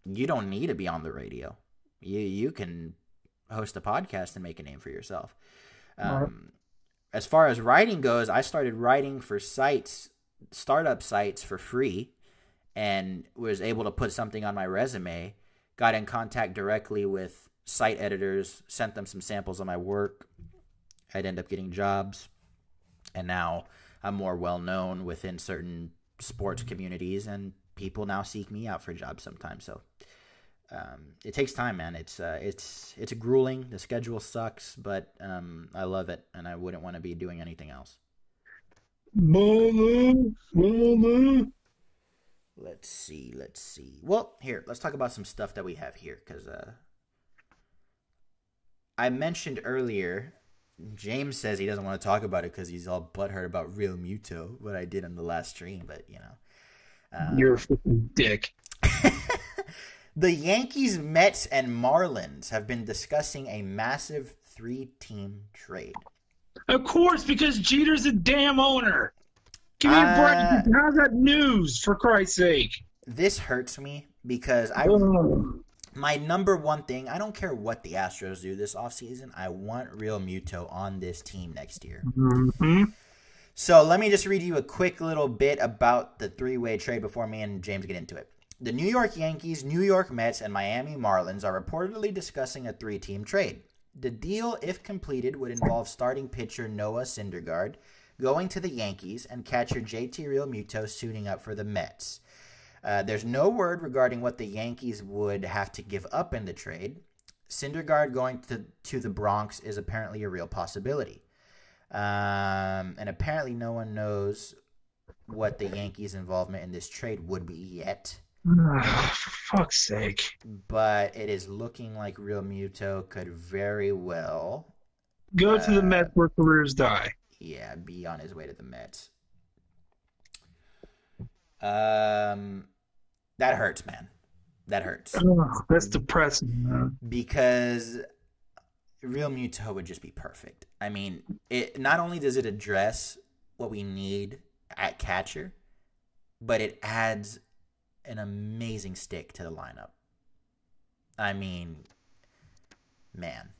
you don't need to be on the radio. You can host a podcast and make a name for yourself. As far as writing goes, I started writing for startup sites for free, and was able to put something on my resume, got in contact directly with site editors, sent them some samples of my work. I'd end up getting jobs, and now I'm more well known within certain sports communities, and people now seek me out for jobs sometimes. So it takes time, man. It's grueling. The schedule sucks, but I love it, and I wouldn't want to be doing anything else. Let's see. Well, here, let's talk about some stuff that we have here, because I mentioned earlier, James says he doesn't want to talk about it because he's all butthurt about Real Muto, what I did on the last stream, but, you're a freaking dick. The Yankees, Mets, and Marlins have been discussing a massive 3-team trade. Of course, because Jeter's a damn owner. Give me a break. How's that news, for Christ's sake? this hurts me because my number one thing, I don't care what the Astros do this offseason, I want Real Muto on this team next year. Mm-hmm. So let me just read you a quick little bit about the three-way trade before me and James get into it. The New York Yankees, New York Mets, and Miami Marlins are reportedly discussing a three-team trade. The deal, if completed, would involve starting pitcher Noah Syndergaard going to the Yankees and catcher JT Realmuto suiting up for the Mets. There's no word regarding what the Yankees would have to give up in the trade. Syndergaard going to the Bronx is apparently a real possibility. And apparently no one knows what the Yankees' involvement in this trade would be yet. For fuck's sake. But it is looking like Real Muto could very well go to the Mets where careers die. Yeah, be on his way to the Mets. That hurts, man. That hurts. Oh, that's depressing, man. Because Real Muto would just be perfect. I mean, it not only does it address what we need at catcher, but it adds an amazing stick to the lineup. I mean, man.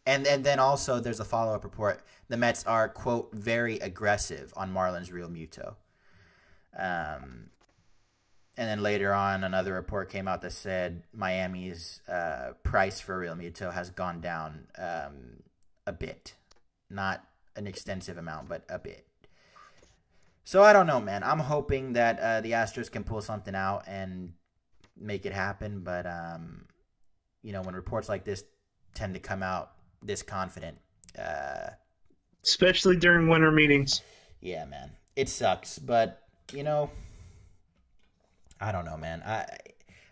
And then also there's a follow-up report. The Mets are, quote, very aggressive on Marlins Real Muto. And then later on, another report came out that said Miami's price for Real Muto has gone down a bit. Not an extensive amount, but a bit. So I don't know, man. I'm hoping that the Astros can pull something out and make it happen. But, when reports like this tend to come out this confident. Especially during winter meetings. Yeah, man. It sucks. But, I don't know, man.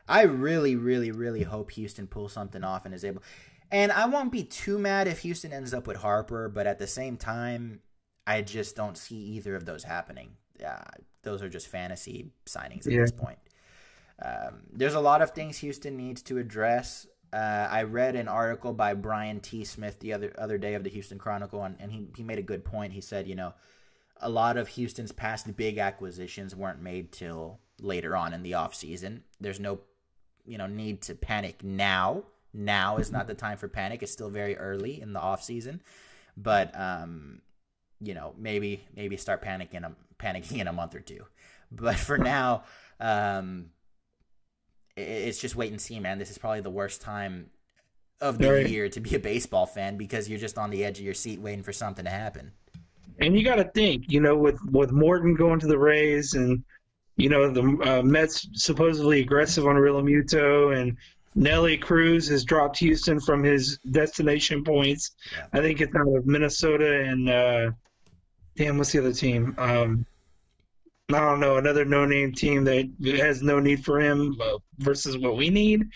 I really, really, really hope Houston pulls something off and is able. And I won't be too mad if Houston ends up with Harper, but at the same time, I just don't see either of those happening. Those are just fantasy signings at this point. There's a lot of things Houston needs to address. I read an article by Brian T. Smith the other day of the Houston Chronicle, and he made a good point. He said, a lot of Houston's past big acquisitions weren't made till later on in the offseason. There's no need to panic now. Now is not the time for panic. It's still very early in the offseason. But maybe start panicking in a month or two. But for now, it's just wait and see, man. This is probably the worst time of the year to be a baseball fan because you're just on the edge of your seat waiting for something to happen. And you got to think, with Morton going to the Rays and, the Mets supposedly aggressive on Real Muto and Nelly Cruz has dropped Houston from his destination points. Yeah. I think it's out of Minnesota and what's the other team? I don't know, another no-name team that has no need for him versus what we need.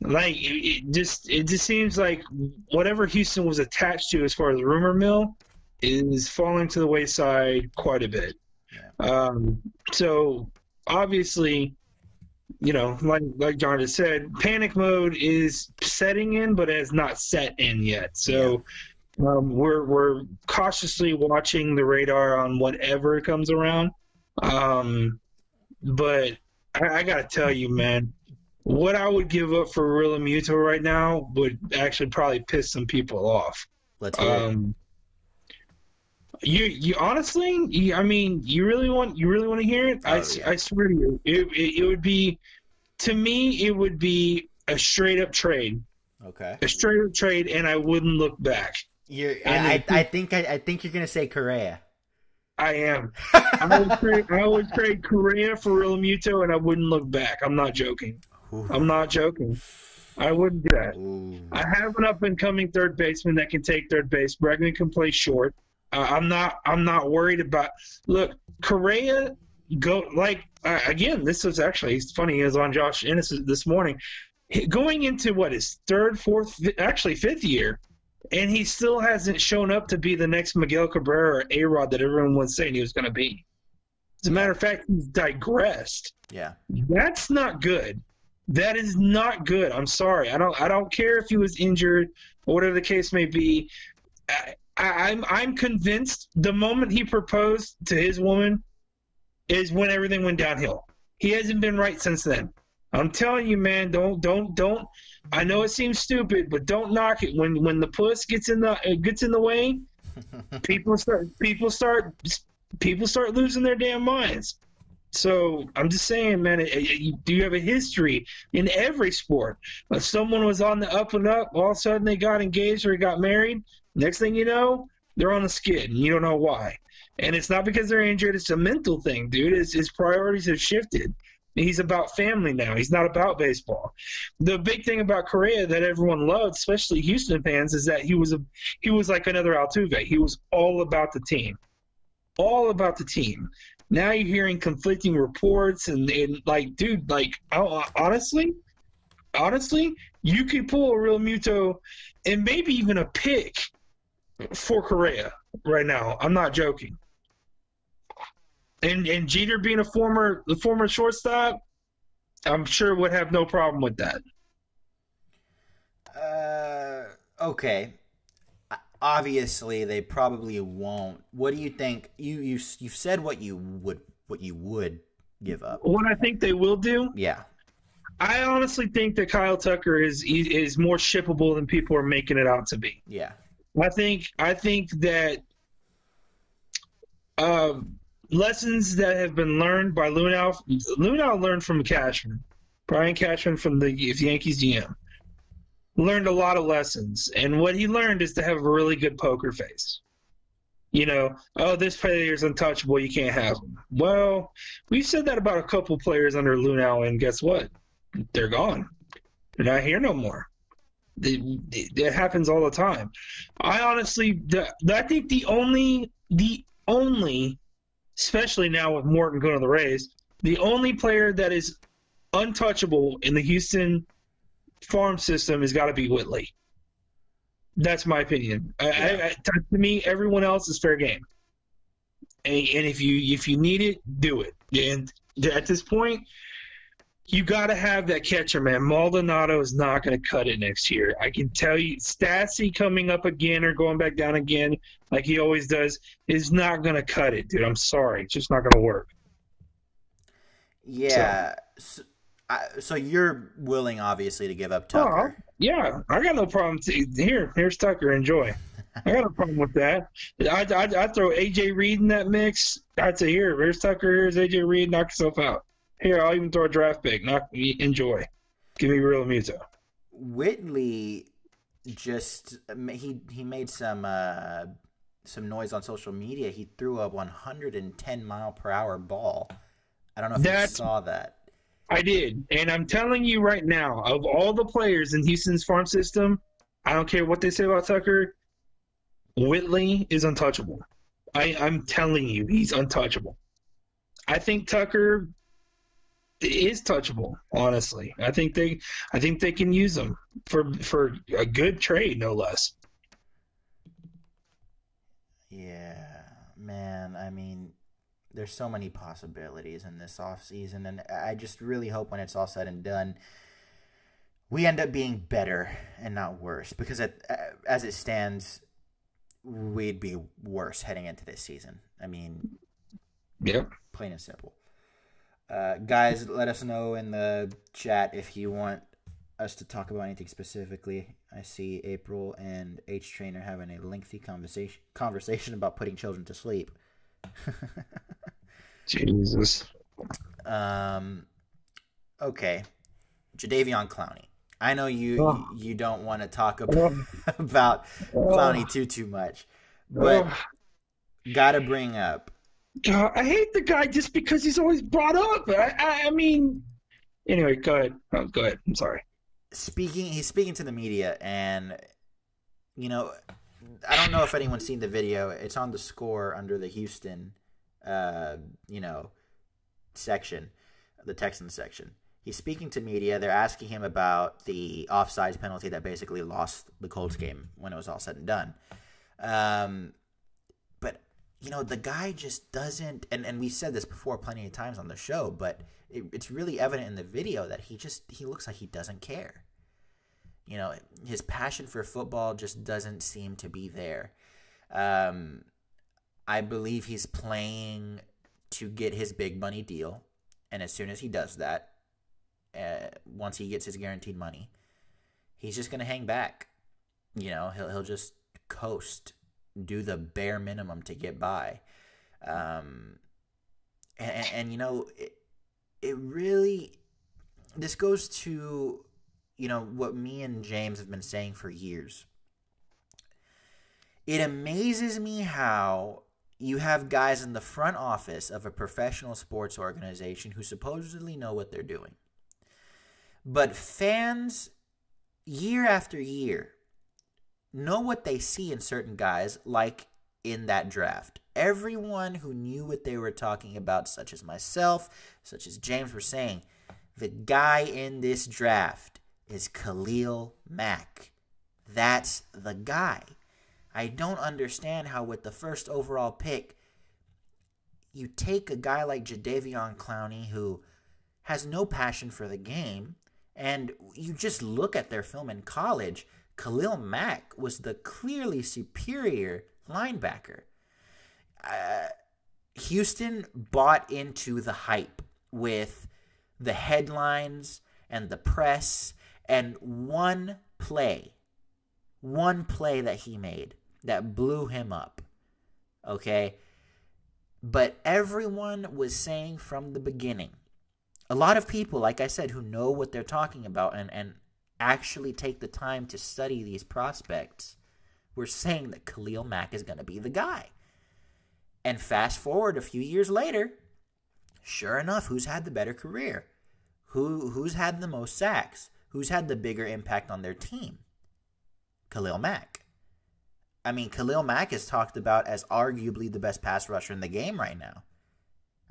It just seems like whatever Houston was attached to as far as rumor mill is falling to the wayside quite a bit. Yeah. So obviously, like John just said, panic mode is setting in, but it has not set in yet. So we're cautiously watching the radar on whatever comes around. But I got to tell you, man, what I would give up for Real Muto right now would actually probably piss some people off. Let's hear it. You honestly, you really want to hear it? I swear to you, it would be, to me, it would be a straight up trade. Okay. A straight up trade, and I wouldn't look back. I think you're gonna say Correa. I am. I would trade Correa for Real Muto, and I wouldn't look back. I'm not joking. Ooh. I'm not joking. I wouldn't do that. Ooh. I have an up and coming third baseman that can take third base. Bregman can play short. I'm not worried about. Look, Correa again. This was actually funny. He was on Josh Ennis this morning, going into his third, fourth, actually fifth year, and he still hasn't shown up to be the next Miguel Cabrera or A-Rod that everyone was saying he was going to be. As a matter of fact, he's digressed. Yeah, that's not good. That is not good. I'm sorry. I don't care if he was injured or whatever the case may be. I'm convinced the moment he proposed to his woman, is when everything went downhill. He hasn't been right since then. I'm telling you, man, don't. I know it seems stupid, but don't knock it. When the puss gets in the way, people start losing their damn minds. So I'm just saying, man, you have a history in every sport. If someone was on the up and up, all of a sudden they got engaged or got married. Next thing you know, they're on the skid, and you don't know why. And it's not because they're injured; it's a mental thing, dude. His priorities have shifted. He's about family now. He's not about baseball. The big thing about Correa that everyone loved, especially Houston fans, is that he was like another Altuve. He was all about the team, all about the team. Now you're hearing conflicting reports, and like, dude, like, honestly, you could pull a real Muto and maybe even a pick for Correa right now. I'm not joking. And Jeter being the former shortstop, I'm sure would have no problem with that. Okay. Obviously, they probably won't. What do you think? You've said what you would give up. What I think they will do? Yeah. I honestly think that Kyle Tucker is more shippable than people are making it out to be. Yeah. I think that lessons that have been learned by Lunau learned from Cashman, Brian Cashman from the Yankees GM. Learned a lot of lessons, and what he learned is to have a really good poker face. You know, oh, this player is untouchable, you can't have him. Well, we've said that about a couple players under Lunau, and guess what? They're gone. They're not here no more. It happens all the time. I honestly, I think the only, especially now with Morton going to the Rays, the only player that is untouchable in the Houston farm system has got to be Whitley. That's my opinion. Yeah. To me, everyone else is fair game. And if you need it, do it. And at this point, you got to have that catcher, man. Maldonado is not going to cut it next year. I can tell you, Stassi coming up again or going back down again, like he always does, is not going to cut it, dude. I'm sorry. It's just not going to work. Yeah. So you're willing, obviously, to give up Tucker. Oh, yeah. I got no problem. Here's Tucker. Enjoy. I got no problem with that. I'd throw A.J. Reed in that mix. I'd say, here's Tucker. Here's A.J. Reed. Knock yourself out. Here, I'll even throw a draft pick. Enjoy. Give me Real Muto. Whitley just he made some noise on social media. He threw a 110-mile-per-hour ball. I don't know if you saw that. I did, and I'm telling you right now, of all the players in Houston's farm system, I don't care what they say about Tucker, Whitley is untouchable. I'm telling you, he's untouchable. I think Tucker is touchable, honestly. I think they can use him for a good trade, no less. Yeah, man. I mean, there's so many possibilities in this offseason, and I just really hope when it's all said and done, we end up being better and not worse. Because as it stands, we'd be worse heading into this season. I mean, yep. Plain and simple. Guys, let us know in the chat if you want us to talk about anything specifically. I see April and H Train are having a lengthy conversation about putting children to sleep. Jesus. Okay. Jadeveon Clowney. I know you don't want to talk about Clowney too much, but gotta bring up. God, I hate the guy just because he's always brought up. I mean, anyway, go ahead. Go ahead. I'm sorry. He's speaking to the media, and you know, I don't know if anyone's seen the video. It's on the score under the Houston, section, the Texans section. He's speaking to media. They're asking him about the offsides penalty that basically lost the Colts game when it was all said and done. But the guy just doesn't. And we said this before plenty of times on the show, but it's really evident in the video that he looks like he doesn't care. His passion for football just doesn't seem to be there. I believe he's playing to get his big money deal. And as soon as he does that, once he gets his guaranteed money, he's just going to hang back. He'll just coast, do the bare minimum to get by. It really, this goes to, what me and James have been saying for years. It amazes me how you have guys in the front office of a professional sports organization who supposedly know what they're doing. But fans, year after year, know what they see in certain guys, like in that draft. Everyone who knew what they were talking about, such as myself, such as James, were saying, the guy in this draft is Khalil Mack. That's the guy. I don't understand how with the first overall pick, you take a guy like Jadeveon Clowney who has no passion for the game, and you just look at their film in college. Khalil Mack was the clearly superior linebacker. Houston bought into the hype with the headlines and the press, and one play that he made that blew him up, okay? But everyone was saying from the beginning, a lot of people, like I said, who know what they're talking about and actually take the time to study these prospects, were saying that Khalil Mack is going to be the guy. And fast forward a few years later, sure enough, who's had the better career? Who's had the most sacks? Who's had the bigger impact on their team? Khalil Mack. I mean, Khalil Mack is talked about as arguably the best pass rusher in the game right now.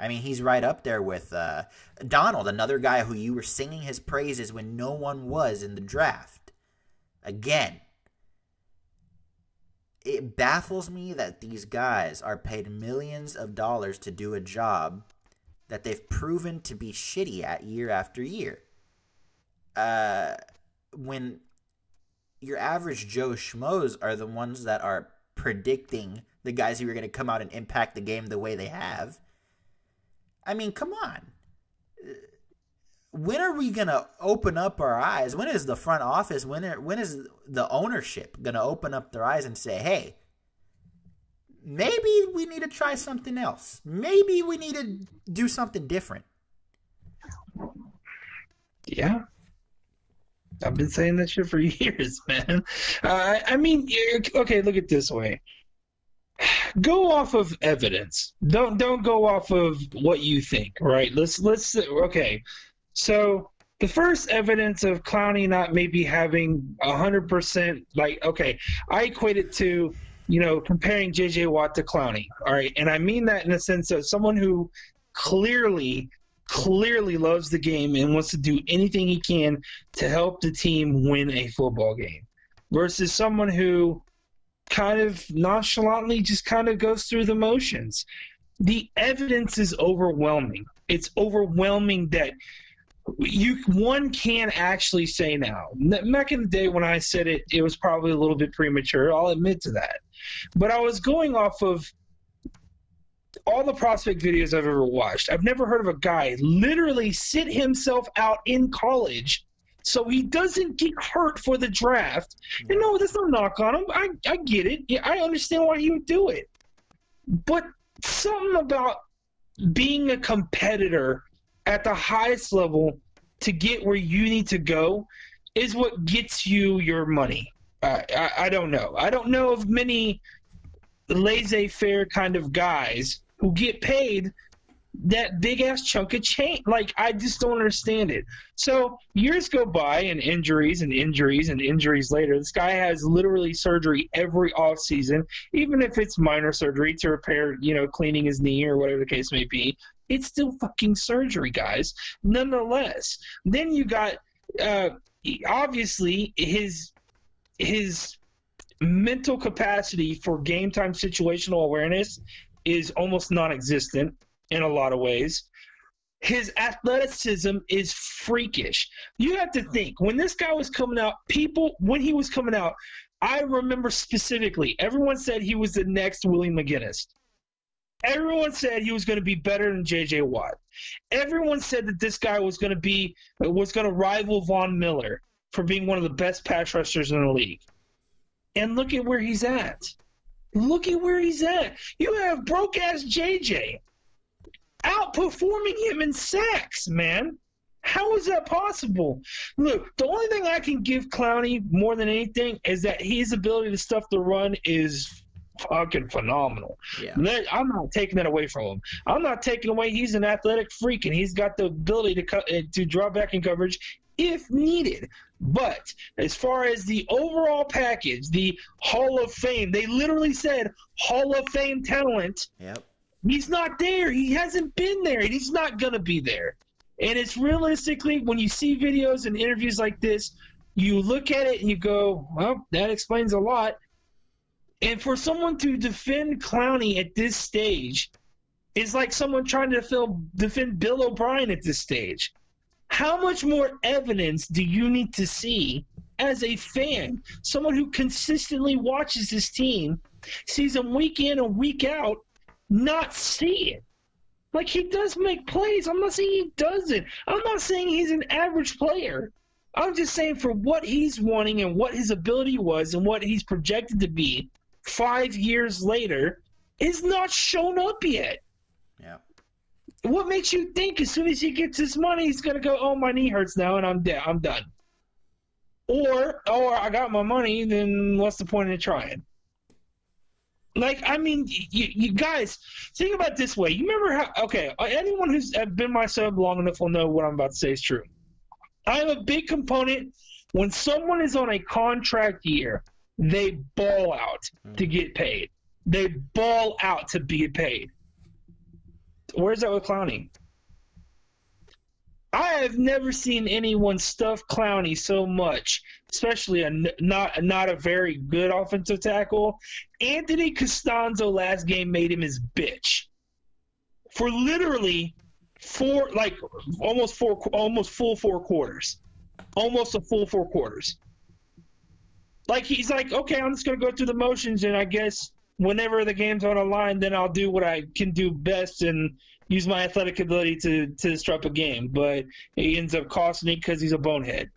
I mean, he's right up there with Donald, another guy who you were singing his praises when no one was in the draft. Again, it baffles me that these guys are paid millions of dollars to do a job that they've proven to be shitty at year after year. When your average Joe Schmoes are the ones that are predicting the guys who are going to come out and impact the game the way they have. I mean, come on. When are we going to open up our eyes? When is the front office, when is the ownership going to open up their eyes and say, hey, maybe we need to try something else. Maybe we need to do something different. Yeah. I've been saying that shit for years, man. I mean, okay, look at it this way. Go off of evidence. Don't go off of what you think, right? Okay. So the first evidence of Clowney not maybe having 100%, like, okay, I equate it to, comparing J.J. Watt to Clowney, all right? And I mean that in the sense of someone who clearly loves the game and wants to do anything he can to help the team win a football game, versus someone who kind of nonchalantly just kind of goes through the motions. The evidence is overwhelming. It's overwhelming that one can actually say now. Back in the day when I said it, it was probably a little bit premature. I'll admit to that. But I was going off of all the prospect videos I've ever watched. I've never heard of a guy literally sit himself out in college so he doesn't get hurt for the draft. And no, there's no knock on him. I get it. Yeah, I understand why he would do it. But something about being a competitor at the highest level to get where you need to go is what gets you your money. I don't know. I don't know of many laissez-faire kind of guys who get paid that big-ass chunk of change. Like, I just don't understand it. So years go by and injuries later. This guy has literally surgery every offseason, even if it's minor surgery to repair, cleaning his knee or whatever the case may be. It's still fucking surgery, guys, nonetheless. Then you got, obviously, his mental capacity for game time situational awareness is almost non-existent in a lot of ways. His athleticism is freakish. You have to think, when this guy was coming out, I remember specifically, everyone said he was the next Willie McGinnis. Everyone said he was going to be better than J.J. Watt. Everyone said that this guy was going to rival Von Miller for being one of the best pass rushers in the league. And look at where he's at. Look at where he's at. You have broke-ass J.J. outperforming him in sacks, man. How is that possible? Look, the only thing I can give Clowney more than anything is that his ability to stuff the run is fucking phenomenal. Yeah. I'm not taking that away from him. I'm not taking away he's an athletic freak and he's got the ability to draw back in coverage if needed. But as far as the overall package, the Hall of Fame, they literally said Hall of Fame talent. Yep. He's not there. He hasn't been there, and he's not going to be there. And it's realistically, when you see videos and interviews like this, you look at it and you go, well, that explains a lot. And for someone to defend Clowney at this stage is like someone trying to defend Bill O'Brien at this stage. How much more evidence do you need to see as a fan, someone who consistently watches this team, sees them week in and week out, not see it? Like, he does make plays. I'm not saying he doesn't. I'm not saying he's an average player. I'm just saying for what he's wanting and what his ability was and what he's projected to be 5 years later is not shown up yet. Yeah. What makes you think as soon as he gets his money, he's going to go, oh, my knee hurts now and I'm dead. I'm done. Or I got my money, then what's the point in trying? Like, I mean, you guys, think about it this way. You remember how, okay, anyone who's been my sub long enough will know what I'm about to say is true. I'm a big component. When someone is on a contract year, they ball out to get paid. They ball out to be paid. Where's that with Clowney? I have never seen anyone stuff Clowney so much, especially not a very good offensive tackle. Anthony Costanzo last game made him his bitch for literally almost full 4 quarters. Almost a full 4 quarters. Like, he's like, okay, I'm just going to go through the motions, and I guess whenever the game's on the line, then I'll do what I can do best and use my athletic ability to disrupt a game. But he ends up costing me because he's a bonehead.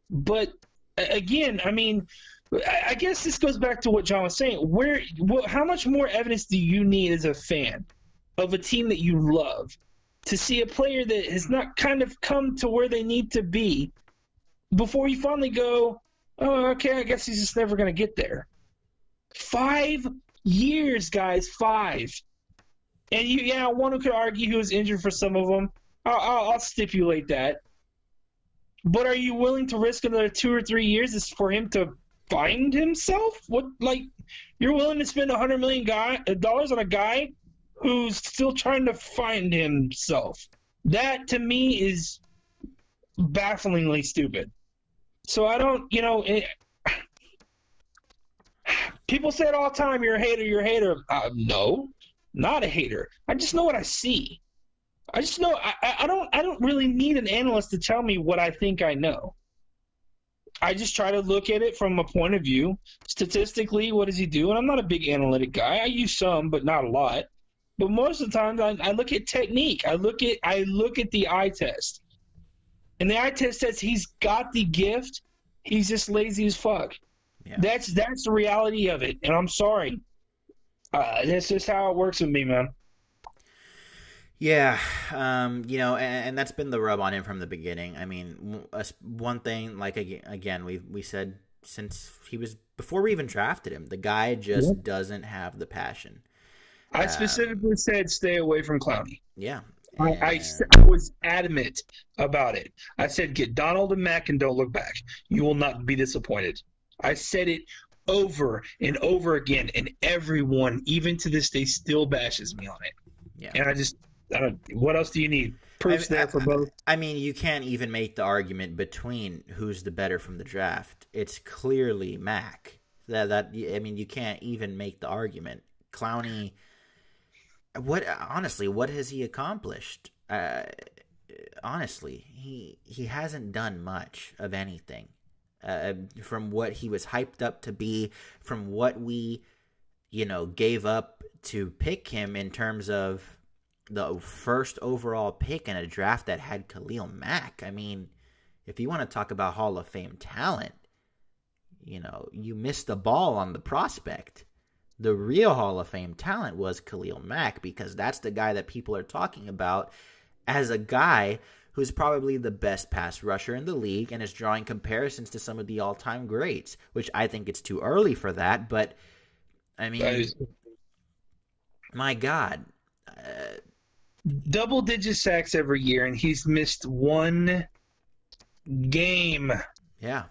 But, again, I mean, I guess this goes back to what John was saying. How much more evidence do you need as a fan of a team that you love to see a player that has not kind of come to where they need to be before you finally go, oh, okay, I guess he's just never going to get there? 5 years, guys, 5. And one who could argue he was injured for some of them. I'll stipulate that. But are you willing to risk another 2 or 3 years for him to find himself? You're willing to spend $100 million on a guy who's still trying to find himself? That, to me, is bafflingly stupid. So I don't, people say it all the time, you're a hater. No, not a hater. I just know what I see. I just know I don't really need an analyst to tell me what I think I know. I just try to look at it from a point of view. Statistically, what does he do? And I'm not a big analytic guy. I use some, but not a lot. But most of the time, I look at technique. I look at the eye test. And the eye test says he's got the gift. He's just lazy as fuck. Yeah. That's the reality of it. And I'm sorry. That's just how it works with me, man. Yeah, and that's been the rub on him from the beginning. I mean, one thing, like, again, we said since before we even drafted him, the guy just doesn't have the passion. I specifically said stay away from Clowney. Yeah. I was adamant about it. I said get Donald and Mack and don't look back. You will not be disappointed. I said it over and over again, and everyone, even to this day, still bashes me on it. Yeah. And what else do you need? Proof's there for both. I mean, you can't even make the argument between who's the better from the draft. It's clearly Mack. You can't even make the argument. Clowney, what has he accomplished? Honestly, he hasn't done much of anything. From what he was hyped up to be, from what we gave up to pick him in terms of the first overall pick in a draft that had Khalil Mack. I mean, if you want to talk about Hall of Fame talent, you missed the ball on the prospect. The real Hall of Fame talent was Khalil Mack, because that's the guy that people are talking about as a guy who's probably the best pass rusher in the league and is drawing comparisons to some of the all-time greats, which I think it's too early for that, but I mean, my God. Double-digit sacks every year, and he's missed one game. Yeah.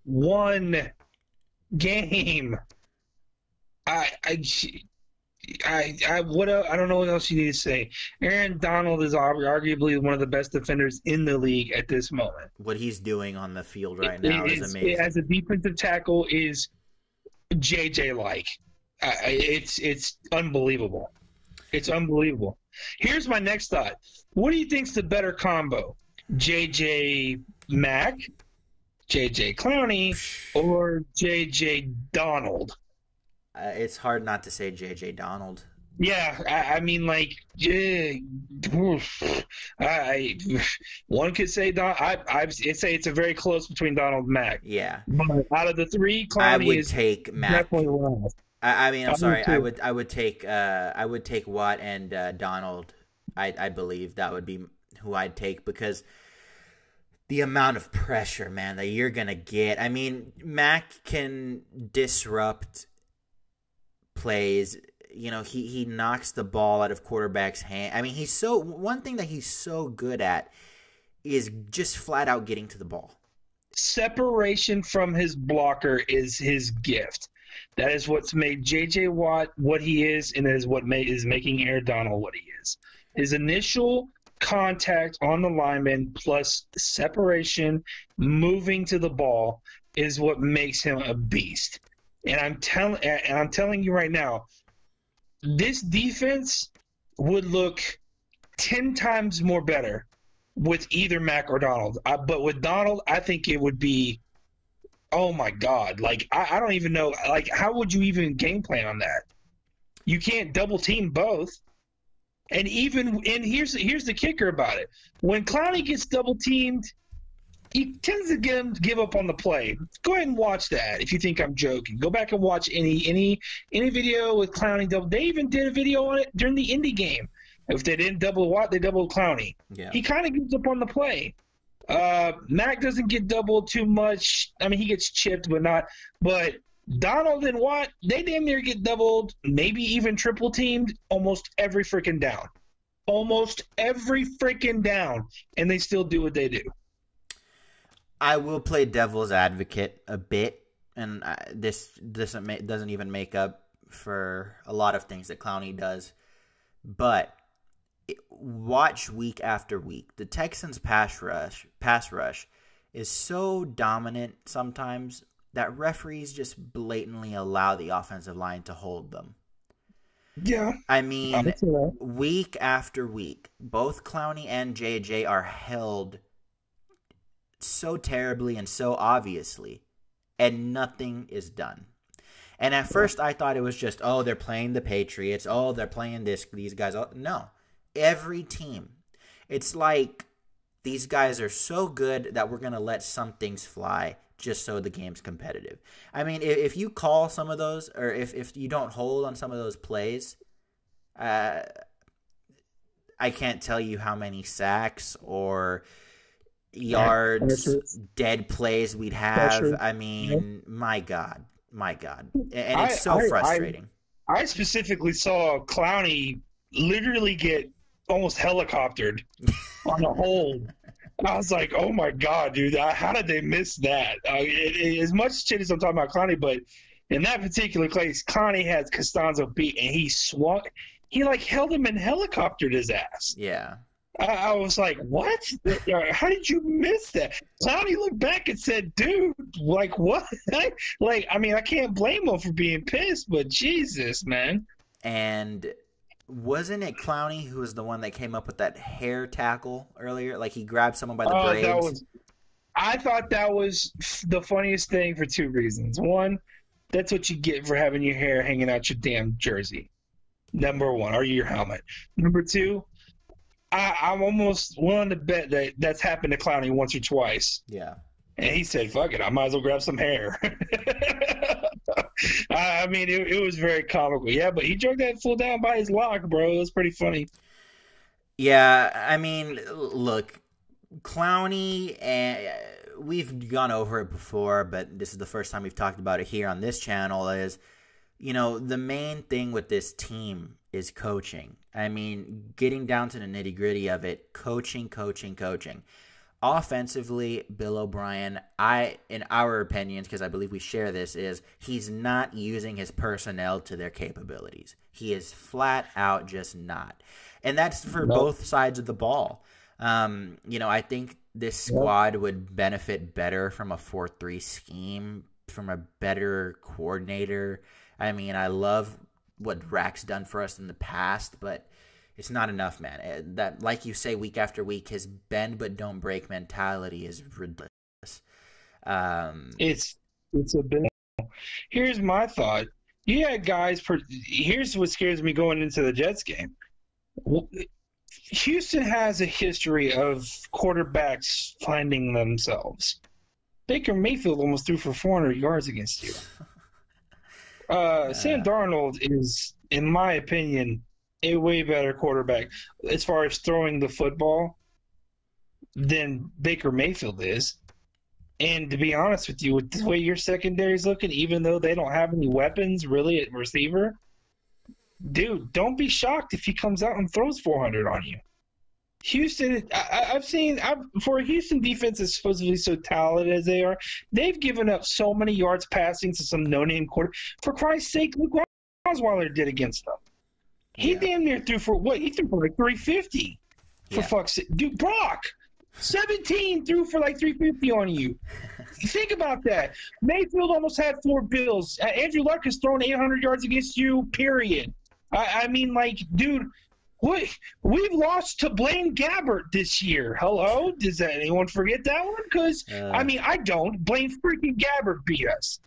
One game. I what else, I don't know what else you need to say. Aaron Donald is arguably one of the best defenders in the league at this moment. What he's doing on the field right now is amazing. As a defensive tackle is JJ-like. It's unbelievable. It's unbelievable. Here's my next thought. What do you think's the better combo? JJ Mack, JJ Clowney, or JJ Donald? It's hard not to say J.J. Donald. Yeah, I mean, like, one could say I'd say it's a very close between Donald and Mack. Yeah. But out of the three, Clowney is take Mack. Definitely last. I mean, I'm sorry. I would take Watt and Donald. I believe that would be who I'd take, because the amount of pressure, man, that you're gonna get. I mean, Mack can disrupt plays. He knocks the ball out of quarterbacks' hand. I mean, one thing that he's so good at is just flat out getting to the ball. Separation from his blocker is his gift. That is what's made J.J. Watt what he is, and that is what is making Aaron Donald what he is. His initial contact on the lineman plus separation, moving to the ball, is what makes him a beast. And I'm telling you right now, this defense would look 10 times more better with either Mack or Donald. But with Donald, I think it would be, oh my God. Like, I don't even know. Like, how would you even game plan on that? You can't double team both. And here's the kicker about it. When Clowney gets double teamed, he tends to give up on the play. Go ahead and watch that if you think I'm joking. Go back and watch any video with Clowney double. They even did a video on it during the Indy game. If they didn't double Watt, they doubled Clowney. Yeah. He kind of gives up on the play. Mack doesn't get doubled too much. I mean, he gets chipped, but not. But Donald and Watt, they damn near get doubled, maybe even triple teamed almost every freaking down. Almost every freaking down, and they still do what they do. I will play devil's advocate a bit, and this doesn't even make up for a lot of things that Clowney does. But watch week after week. The Texans' pass rush is so dominant sometimes that referees just blatantly allow the offensive line to hold them. Yeah. I mean, week after week, both Clowney and JJ are held so terribly and so obviously, and nothing is done. And at first I thought it was just, they're playing the Patriots, they're playing these guys. No, every team. It's like these guys are so good that we're going to let some things fly just so the game's competitive. I mean, if you call some of those, or if you don't hold on some of those plays, I can't tell you how many sacks or yards, dead plays we'd have. I mean, my God. And it's so frustrating. I specifically saw Clowney literally get almost helicoptered on a hold. I was like, oh my God, dude, how did they miss that? As much shit as I'm talking about Clowney, but in that particular case, Clowney had Costanzo beat, and he swung. He held him and helicoptered his ass. Yeah. I was like, what? How did you miss that? Clowney looked back and said, dude, what? I mean, I can't blame him for being pissed, but Jesus, man. And wasn't it Clowney who was the one that came up with that hair tackle earlier? Like, he grabbed someone by the braids? I thought that was the funniest thing for two reasons. One, That's what you get for having your hair hanging out your damn jersey. Number one, or your helmet. Number two, I'm almost willing to bet that that's happened to Clowney once or twice. Yeah. And he said, fuck it, I might as well grab some hair. I mean, it was very comical. Yeah, but he drug that fool down by his lock, bro. It was pretty funny. Yeah, I mean, look, Clowney, we've gone over it before, but this is the first time we've talked about it here on this channel, is, the main thing with this team is coaching. I mean, getting down to the nitty-gritty of it, coaching. Offensively, Bill O'Brien, in our opinions, because I believe we share this, is he's not using his personnel to their capabilities. He is flat out just not. And that's for both sides of the ball. I think this squad would benefit better from a 4-3 scheme, from a better coordinator. I mean, I love what Rack's done for us in the past, but it's not enough, man. That, like you say, week after week, his bend but don't break mentality is ridiculous. It's a bit. Here's my thought. Yeah, guys. Here's what scares me going into the Jets game. Houston has a history of quarterbacks finding themselves. Baker Mayfield almost threw for 400 yards against you. Sam Darnold is, in my opinion, a way better quarterback as far as throwing the football than Baker Mayfield is. And to be honest with you, with the way your secondary is looking, even though they don't have any weapons really at receiver, dude, don't be shocked if he comes out and throws 400 on you. Houston, for a Houston defense that's supposedly so talented as they are, they've given up so many yards passing to some no-name quarter. For Christ's sake, look what Osweiler did against them. He damn near threw for what? He threw for like 350. For fuck's sake. Dude, Brock, 17 threw for like 350 on you. Think about that. Mayfield almost had 4 bills. Andrew Luck has thrown 800 yards against you, period. I mean, like, dude, we've lost to Blaine Gabbert this year. Hello? Does anyone forget that one? Because, I mean, I don't. Blaine freaking Gabbert beat us.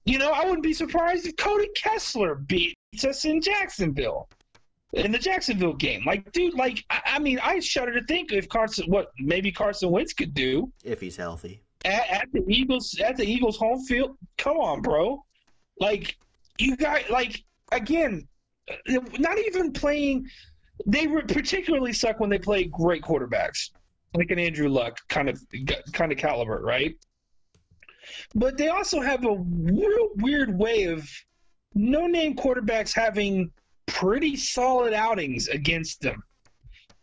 I wouldn't be surprised if Cody Kessler beats us in Jacksonville, in the Jacksonville game. Like, dude, like, I mean, I shudder to think if maybe Carson Wentz could do if he's healthy at the Eagles home field. Come on, bro. Like, you got, like, again, not even playing. They were particularly suck when they play great quarterbacks, like an Andrew Luck kind of caliber, right? But they also have a real weird way of no-name quarterbacks having pretty solid outings against them.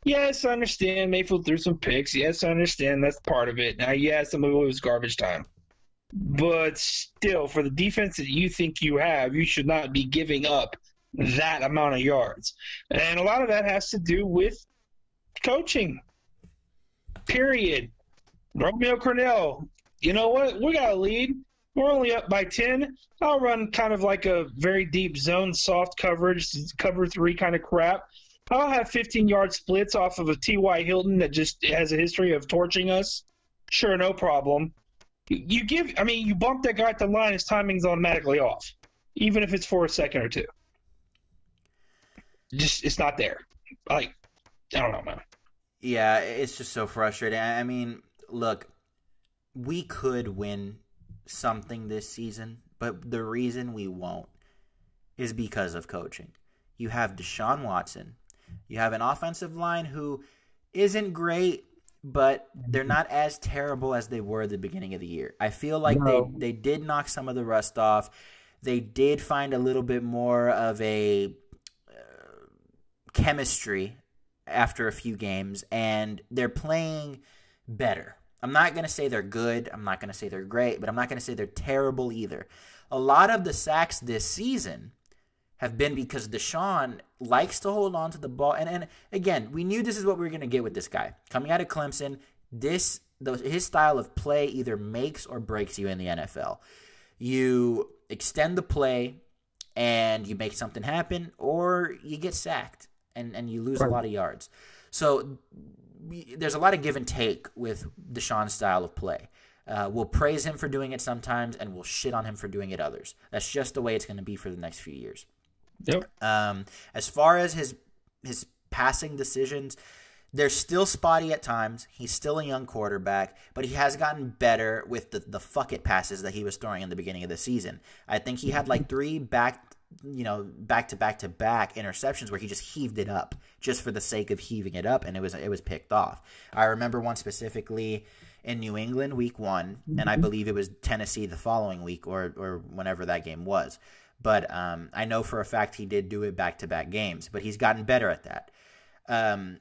Yes, I understand Mayfield threw some picks. Yes, I understand that's part of it. Now, yes, some of it was garbage time. But still, for the defense that you think you have, you should not be giving up that amount of yards. And a lot of that has to do with coaching. Period. Romeo Cornell, you know what? We got a lead. We're only up by 10. I'll run kind of like a very deep zone, soft coverage, cover 3 kind of crap. I'll have 15-yard splits off of a T.Y. Hilton that just has a history of torching us. Sure, no problem. You bump that guy at the line, his timing's automatically off, even if it's for a second or two. Just, it's not there. Like, I don't know, man. Yeah, it's just so frustrating. I mean, look, we could win something this season, but the reason we won't is because of coaching. You have Deshaun Watson. You have an offensive line who isn't great, but they're not as terrible as they were at the beginning of the year. I feel like they did knock some of the rust off. They did find a little bit more of a chemistry after a few games, and they're playing better. I'm not going to say they're good. I'm not going to say they're great, but I'm not going to say they're terrible either. A lot of the sacks this season have been because Deshaun likes to hold on to the ball. And again, we knew this is what we were going to get with this guy. Coming out of Clemson, his style of play either makes or breaks you in the NFL. You extend the play and you make something happen, or you get sacked and you lose a lot of yards. So there's a lot of give and take with Deshaun's style of play. We'll praise him for doing it sometimes, and we'll shit on him for doing it others. That's just the way it's going to be for the next few years. Yep. As far as his passing decisions, they're still spotty at times. He's still a young quarterback, but he has gotten better with the fuck it passes that he was throwing in the beginning of the season. I think he had like 3 back-to-back interceptions where he just heaved it up just for the sake of heaving it up, and it was picked off. I remember one specifically in New England week 1, and I believe it was Tennessee the following week or whenever that game was. But I know for a fact he did do it back-to-back games, but he's gotten better at that.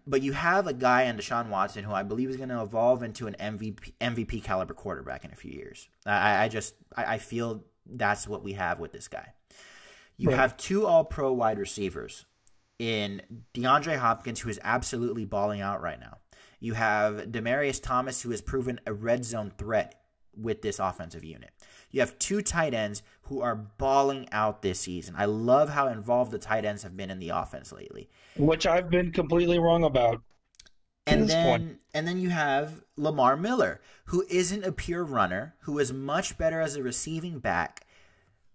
But you have a guy in Deshaun Watson who I believe is going to evolve into an MVP caliber quarterback in a few years. I feel that's what we have with this guy. You have 2 all-pro wide receivers in DeAndre Hopkins, who is absolutely balling out right now. You have Demaryius Thomas, who has proven a red zone threat with this offensive unit. You have 2 tight ends who are balling out this season. I love how involved the tight ends have been in the offense lately. Which I've been completely wrong about. And then you have Lamar Miller, who isn't a pure runner, who is much better as a receiving back.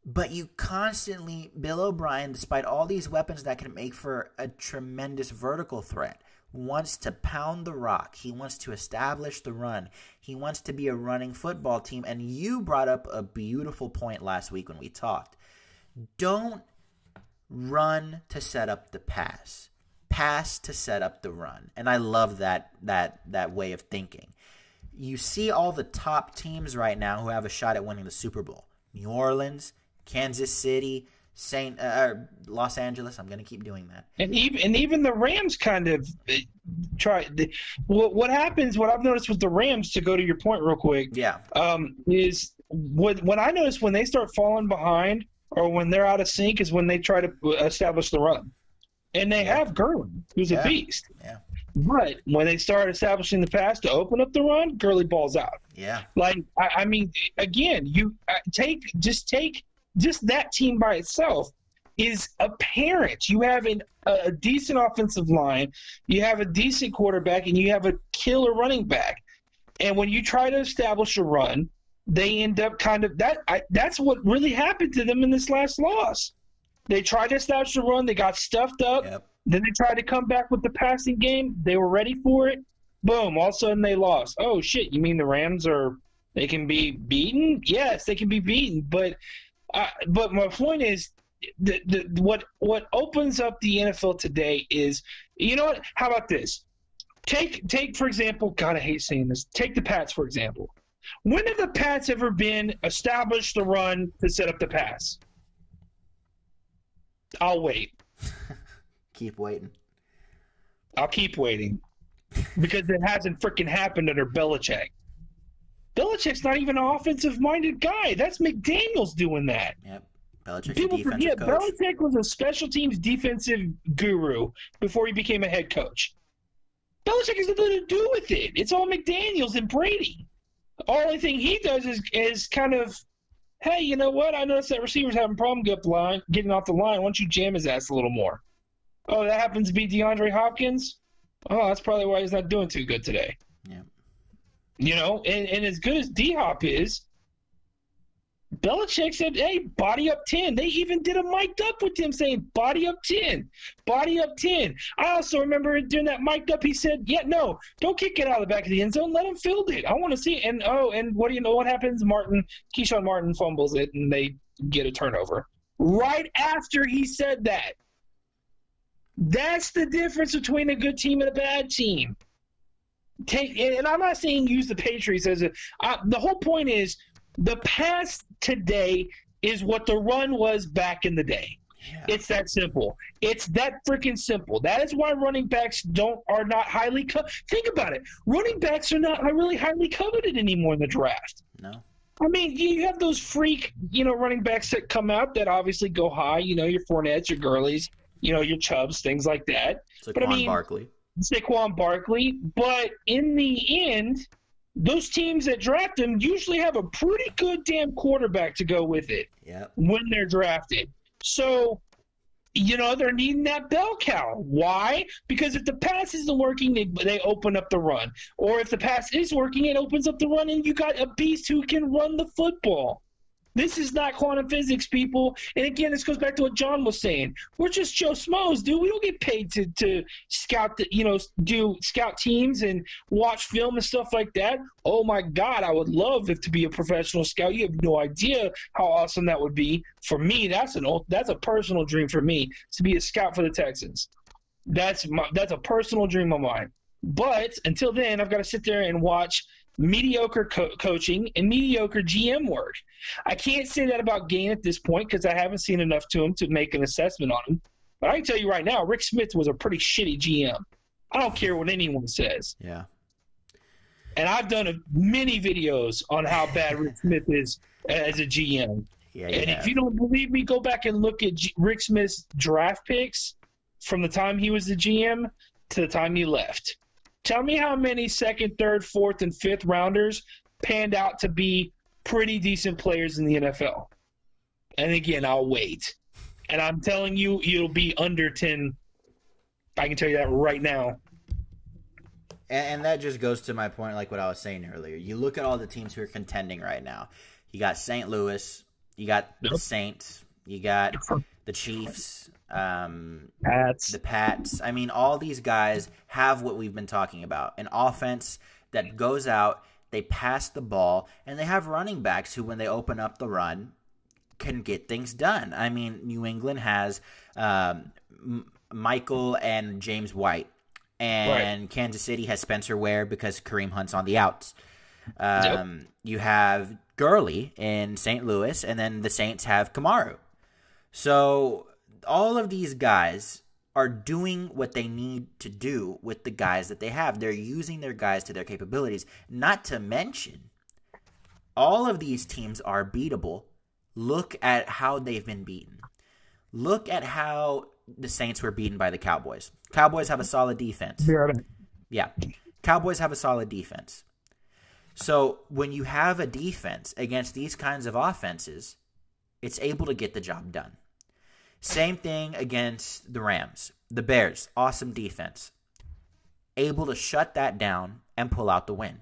But you constantly, Bill O'Brien, despite all these weapons that can make for a tremendous vertical threat, wants to pound the rock. He wants to establish the run. He wants to be a running football team. And you brought up a beautiful point last week when we talked. Don't run to set up the pass. Pass to set up the run. And I love that way of thinking. You see all the top teams right now who have a shot at winning the Super Bowl. New Orleans, Kansas City, Los Angeles. I'm going to keep doing that. And even the Rams kind of try. What happens? What I've noticed with the Rams, to go to your point real quick, is what I notice when they start falling behind or when they're out of sync is when they try to establish the run. And they have Gurley, who's a beast. Yeah. But when they start establishing the pass to open up the run, Gurley balls out. Yeah. Like I mean, again, you take just that team by itself is apparent. You have a decent offensive line, you have a decent quarterback, and you have a killer running back. And when you try to establish a run, they end up kind of that's what really happened to them in this last loss. They tried to establish a run, they got stuffed up. Yep. Then they tried to come back with the passing game. They were ready for it. Boom! All of a sudden they lost. Oh shit! You mean the Rams they can be beaten? Yes, they can be beaten, but my point is, what opens up the NFL today is, you know what? How about this? Take for example. God, I hate saying this. Take the Pats for example. When have the Pats ever been established the run to set up the pass? I'll wait. Keep waiting. I'll keep waiting because it hasn't freaking happened under Belichick. Belichick's not even an offensive-minded guy. That's McDaniels doing that. Yep. Belichick's a defensive coach. Belichick was a special teams defensive guru before he became a head coach. Belichick has nothing to do with it. It's all McDaniels and Brady. The only thing he does is kind of, hey, you know what? I noticed that receiver's having a problem getting off the line. Why don't you jam his ass a little more? Oh, that happens to be DeAndre Hopkins? Oh, that's probably why he's not doing too good today. Yeah. You know, and as good as D-Hop is, Belichick said, hey, body up 10. They even did a mic'd up with him saying, body up 10. Body up 10. I also remember during that mic'd up, he said, yeah, no, don't kick it out of the back of the end zone. Let him field it. I want to see it. And what do you know what happens? Keyshawn Martin fumbles it, and they get a turnover. Right after he said that. That's the difference between a good team and a bad team. And I'm not saying use the Patriots as the whole point is the pass today is what the run was back in the day. Yeah. It's that simple. It's that freaking simple. That is why running backs are not highly think about it. Running backs are not really highly coveted anymore in the draft. No. I mean, you have those freak, running backs that come out that obviously go high. Your Fournettes, your Gurleys, your Chubbs, things like that. Saquon Barkley. But in the end, those teams that draft them usually have a pretty good damn quarterback to go with it when they're drafted. So they're needing that bell cow. Why? Because if the pass isn't working, they open up the run. Or if the pass is working, it opens up the run, and you got a beast who can run the football. This is not quantum physics, people. And again, this goes back to what John was saying. We're just Joe Schmoes, dude. We don't get paid to scout, do scout teams and watch film and stuff like that. Oh my God, I would love to be a professional scout. You have no idea how awesome that would be. For me, that's a personal dream for me, to be a scout for the Texans. That's a personal dream of mine. But until then, I've got to sit there and watch mediocre coaching and mediocre GM work. I can't say that about Gain at this point because I haven't seen enough to him to make an assessment on him. But I can tell you right now, Rick Smith was a pretty shitty GM. I don't care what anyone says. Yeah. And I've done many videos on how bad Rick Smith is as a GM. Yeah, and if you don't believe me, go back and look at Rick Smith's draft picks from the time he was the GM to the time he left. Tell me how many second, third, fourth, and fifth rounders panned out to be pretty decent players in the NFL. And again, I'll wait. And I'm telling you, it'll be under 10. I can tell you that right now. And that just goes to my point, like what I was saying earlier. You look at all the teams who are contending right now. You got St. Louis. You got the Saints. You got the Chiefs. The Pats. I mean, all these guys have what we've been talking about. An offense that goes out, they pass the ball, and they have running backs who, when they open up the run, can get things done. I mean, New England has Michael and James White, and Kansas City has Spencer Ware because Kareem Hunt's on the outs. You have Gurley in St. Louis, and then the Saints have Kamaru. So all of these guys are doing what they need to do with the guys that they have. They're using their guys to their capabilities. Not to mention, all of these teams are beatable. Look at how they've been beaten. Look at how the Saints were beaten by the Cowboys. Cowboys have a solid defense. Yeah. Cowboys have a solid defense. So when you have a defense against these kinds of offenses, it's able to get the job done. Same thing against the Rams. The Bears, awesome defense. Able to shut that down and pull out the win.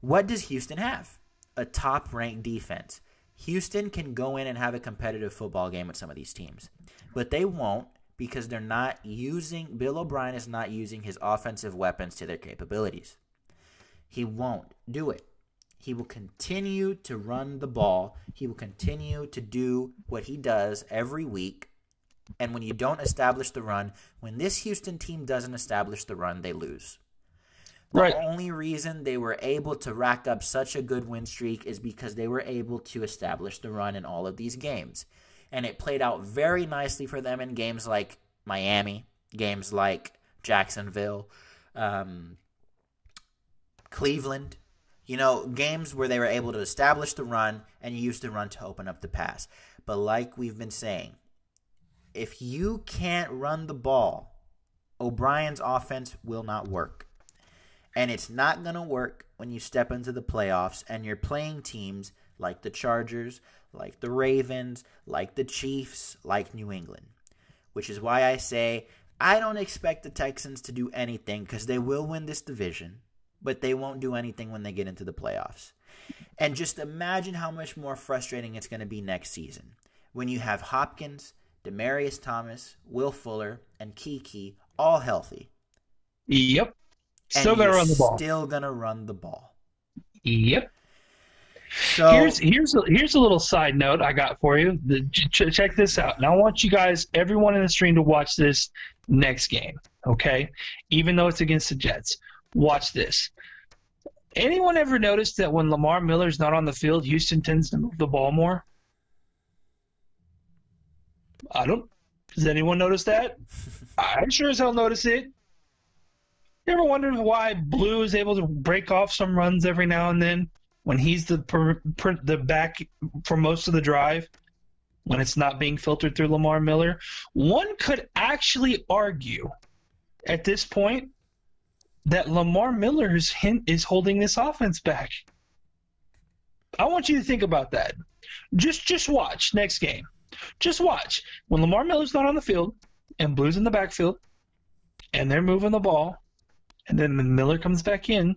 What does Houston have? A top-ranked defense. Houston can go in and have a competitive football game with some of these teams. But they won't because they're not using – Bill O'Brien is not using his offensive weapons to their capabilities. He won't do it. He will continue to run the ball. He will continue to do what he does every week. And when you don't establish the run, when this Houston team doesn't establish the run, they lose. The only reason they were able to rack up such a good win streak is because they were able to establish the run in all of these games. And it played out very nicely for them in games like Miami, games like Jacksonville, Cleveland. Games where they were able to establish the run and use the run to open up the pass. But like we've been saying, if you can't run the ball, O'Brien's offense will not work. And it's not going to work when you step into the playoffs and you're playing teams like the Chargers, like the Ravens, like the Chiefs, like New England. Which is why I say I don't expect the Texans to do anything because they will win this division, but they won't do anything when they get into the playoffs. And just imagine how much more frustrating it's going to be next season when you have Hopkins, Demaryius Thomas, Will Fuller, and Kiki all healthy. Yep. Still going to run the ball. Still going to run the ball. Yep. So here's a little side note I got for you. Check this out. Now I want you guys, everyone in the stream, to watch this next game, okay? Even though it's against the Jets. Watch this. Anyone ever noticed that when Lamar Miller's not on the field, Houston tends to move the ball more? Does anyone notice that? I sure as hell notice it. You ever wondered why Blue is able to break off some runs every now and then when he's the back for most of the drive, when it's not being filtered through Lamar Miller? One could actually argue at this point that Lamar Miller is holding this offense back. I want you to think about that. Just watch next game. Just watch. When Lamar Miller's not on the field and Blue's in the backfield and they're moving the ball, and then when Miller comes back in,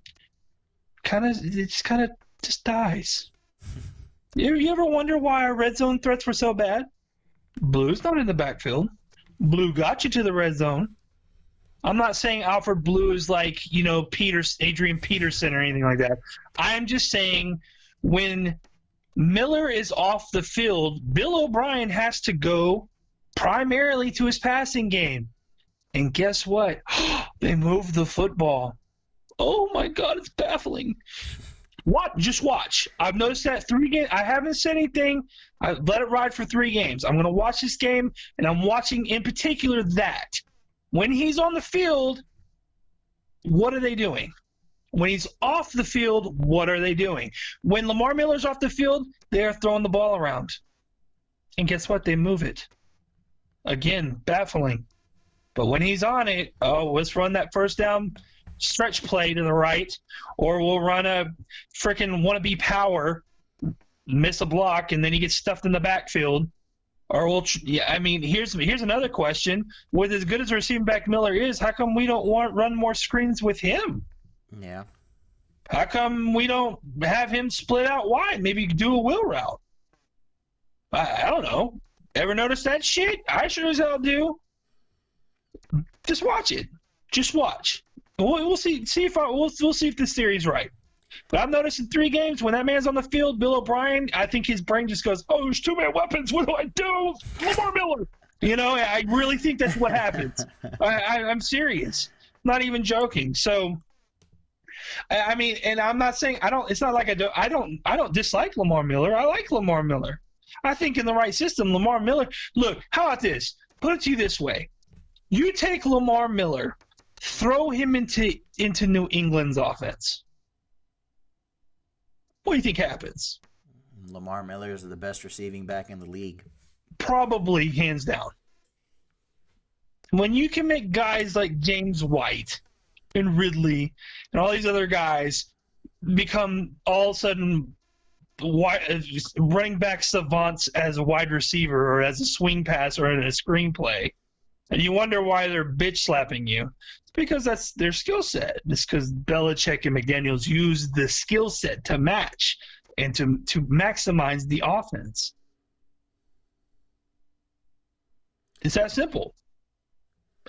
it just dies. You ever wonder why our red zone threats were so bad? Blue's not in the backfield. Blue got you to the red zone. I'm not saying Alfred Blue is like, Adrian Peterson or anything like that. I'm just saying when Miller is off the field, Bill O'Brien has to go primarily to his passing game. And guess what? They moved the football. Oh, my God, it's baffling. Just watch. I've noticed that 3 games. I haven't said anything. I let it ride for 3 games. I'm going to watch this game, and I'm watching in particular that. When he's on the field, what are they doing? When he's off the field, what are they doing? When Lamar Miller's off the field, they're throwing the ball around. And guess what? They move it. Again, baffling. But when he's on it, let's run that first down stretch play to the right, or we'll run a freaking wannabe power, miss a block, and then he gets stuffed in the backfield. Or here's another question. With as good as receiving back Miller is, how come we don't run more screens with him? Yeah. How come we don't have him split out wide? Maybe do a wheel route. I don't know. Ever notice that shit? I sure as hell do. Just watch it. Just watch. We'll see if this theory's right. But I've noticed in 3 games, when that man's on the field, Bill O'Brien, I think his brain just goes, "Oh, there's too many weapons. What do I do? Lamar Miller." I really think that's what happens. I'm serious. Not even joking. So, and I'm not saying I don't. It's not like I don't dislike Lamar Miller. I like Lamar Miller. I think in the right system, Lamar Miller. Look, how about this? Put it to you this way: you take Lamar Miller, throw him into New England's offense. What do you think happens? Lamar Miller is the best receiving back in the league. Probably, hands down. When you can make guys like James White and Ridley and all these other guys become all of a sudden running back savants as a wide receiver or as a swing pass or in a screenplay, and you wonder why they're bitch slapping you, it's because that's their skill set. It's because Belichick and McDaniels use the skill set to match and to maximize the offense. It's that simple.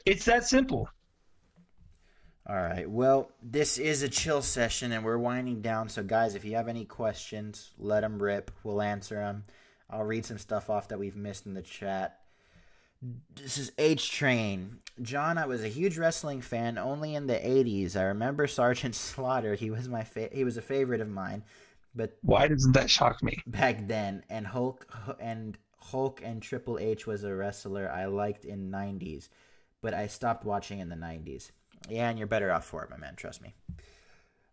It's that simple. All right. Well, this is a chill session, and we're winding down. So, guys, if you have any questions, let them rip. We'll answer them. I'll read some stuff off that we've missed in the chat. This is H-Train. John, I was a huge wrestling fan only in the 80s. I remember Sergeant Slaughter. He was a favorite of mine. But why doesn't that shock me? Back then, and Hulk and Triple H was a wrestler I liked in 90s, but I stopped watching in the 90s. Yeah, and you're better off for it, my man. Trust me.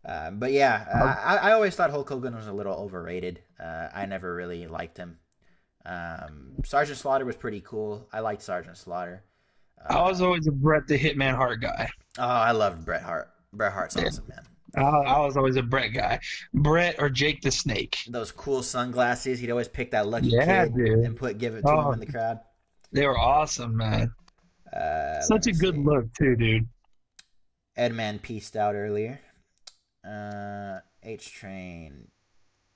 But yeah, I always thought Hulk Hogan was a little overrated. I never really liked him. Sergeant Slaughter was pretty cool. I liked Sergeant Slaughter. I was always a Bret the Hitman Hart guy. Oh, I loved Bret Hart. Bret Hart's awesome, man. I was always a Bret guy. Bret or Jake the Snake. Those cool sunglasses. He'd always pick that lucky kid dude. and give it to him in the crowd. They were awesome, man. Such a good look, too, dude. Edman pieced out earlier. H-Train.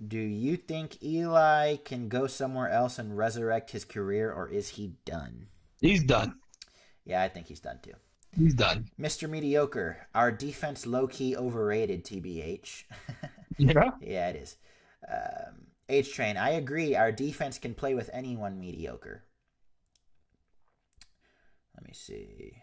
Do you think Eli can go somewhere else and resurrect his career, or is he done? He's done. Yeah, I think he's done too. He's done. Mr. Mediocre. Our defense low-key overrated, TBH. Yeah? Yeah, it is. H-Train. I agree. Our defense can play with anyone mediocre. Let me see.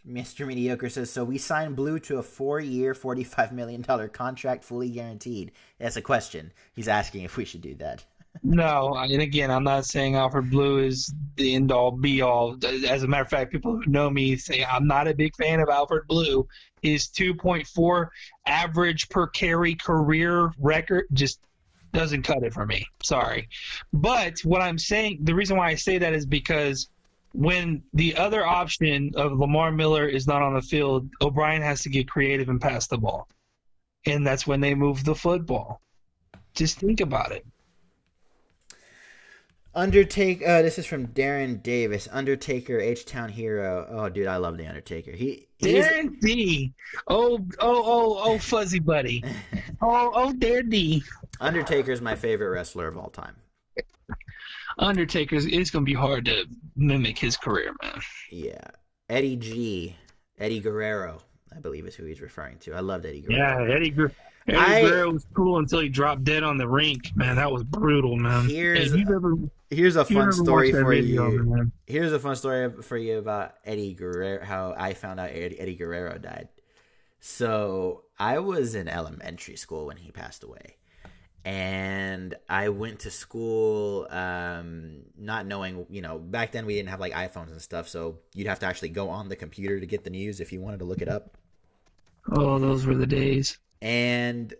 Mr. Mediocre says, so we signed Blue to a 4-year, $45 million contract fully guaranteed. That's a question. He's asking if we should do that. No, and again, I'm not saying Alfred Blue is the end-all, be-all. As a matter of fact, people who know me say I'm not a big fan of Alfred Blue. His 2.4 average per carry career record just doesn't cut it for me. Sorry. But what I'm saying, the reason why I say that is because when the other option of Lamar Miller is not on the field, O'Brien has to get creative and pass the ball. And that's when they move the football. Just think about it. Undertaker. This is from Darren Davis. Undertaker, H-Town hero. Oh, dude, I love the Undertaker. He's Darren D. Oh, fuzzy buddy. Oh, Darren D. Undertaker's my favorite wrestler of all time. Undertaker's. It's gonna be hard to mimic his career, man. Yeah, Eddie Guerrero, I believe is who he's referring to. I loved Eddie Guerrero. Yeah, Eddie Guerrero was cool until he dropped dead on the rink. Man, that was brutal, man. Here's a fun story for you. Here's a fun story for you about Eddie Guerrero, how I found out Eddie Guerrero died. So I was in elementary school when he passed away. And I went to school not knowing, back then we didn't have like iPhones and stuff. So you'd have to actually go on the computer to get the news if you wanted to look it up. Oh, those were the days. And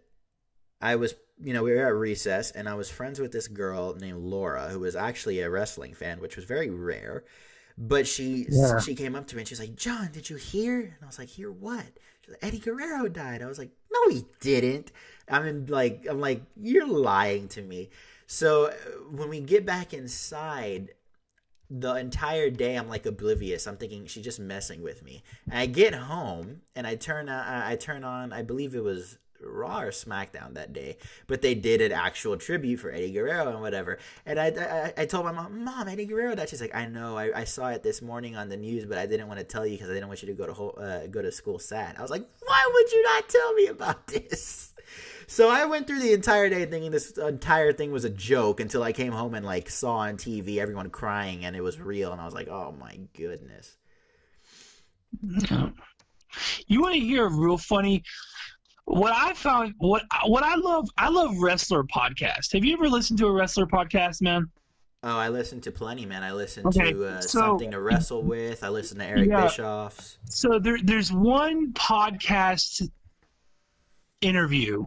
I was, we were at recess, and I was friends with this girl named Laura, who was actually a wrestling fan, which was very rare. But she came up to me and she was like, "John, did you hear?" And I was like, "Hear what?" She's like, "Eddie Guerrero died." I was like, "No, he didn't." I'm like, "You're lying to me." So when we get back inside, the entire day I'm like oblivious. I'm thinking she's just messing with me. And I get home and I turn on, I believe it was Raw or SmackDown that day, but they did an actual tribute for Eddie Guerrero and whatever. And I told my mom, Eddie Guerrero died. She's like, "I know, I saw it this morning on the news, but I didn't want to tell you because I didn't want you to go to school sad." I was like, "Why would you not tell me about this?" So I went through the entire day thinking this entire thing was a joke until I came home and like saw on TV everyone crying and it was real, and I was like, "Oh my goodness." Yeah. You want to hear a real funny? What I found, what I love wrestler podcasts. Have you ever listened to a wrestler podcast, man? Oh, I listen to plenty, man. I listen to Something to Wrestle With. I listen to Eric Bischoff's. So there's one podcast interview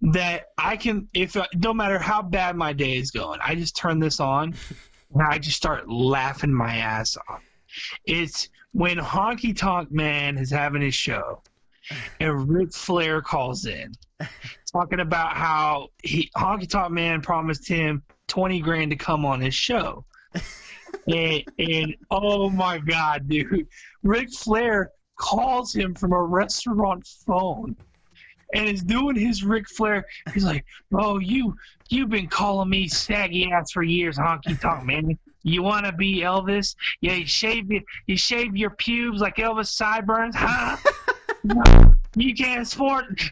that I can, no matter how bad my day is going, I just turn this on and I just start laughing my ass off. It's when Honky Tonk Man is having his show and Ric Flair calls in talking about how Honky Tonk Man promised him $20,000 to come on his show. and oh my God, dude, Ric Flair calls him from a restaurant phone and is doing his Ric Flair. He's like, "Oh, you've been calling me saggy ass for years, Honky Tonk Man. You want to be Elvis? Yeah, you shave your pubes like Elvis sideburns, huh? No, you can't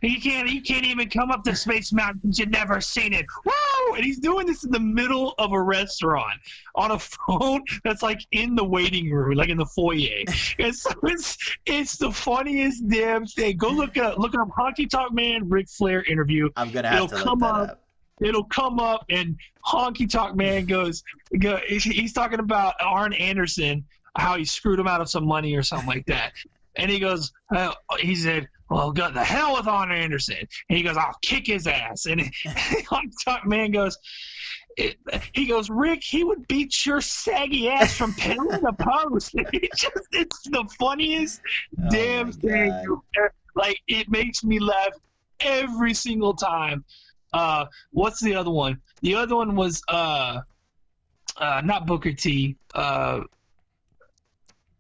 you can't even come up the Space Mountain because you've never seen it. Whoa!" And he's doing this in the middle of a restaurant on a phone that's like in the waiting room, like in the foyer. And so it's the funniest damn thing. Go look up Honky Tonk Man Ric Flair interview. I'm gonna have to look that up. It'll come up, and Honky Tonk Man he's talking about Arn Anderson, how he screwed him out of some money or something like that. And he goes, he said, "Well, go the hell with Arn Anderson." And he goes, "I'll kick his ass." And Honky Tonk Man goes, "Rick, he would beat your saggy ass from pillar to post." It's the funniest damn thing. Like, it makes me laugh every single time. What's the other one? The other one was not Booker T. The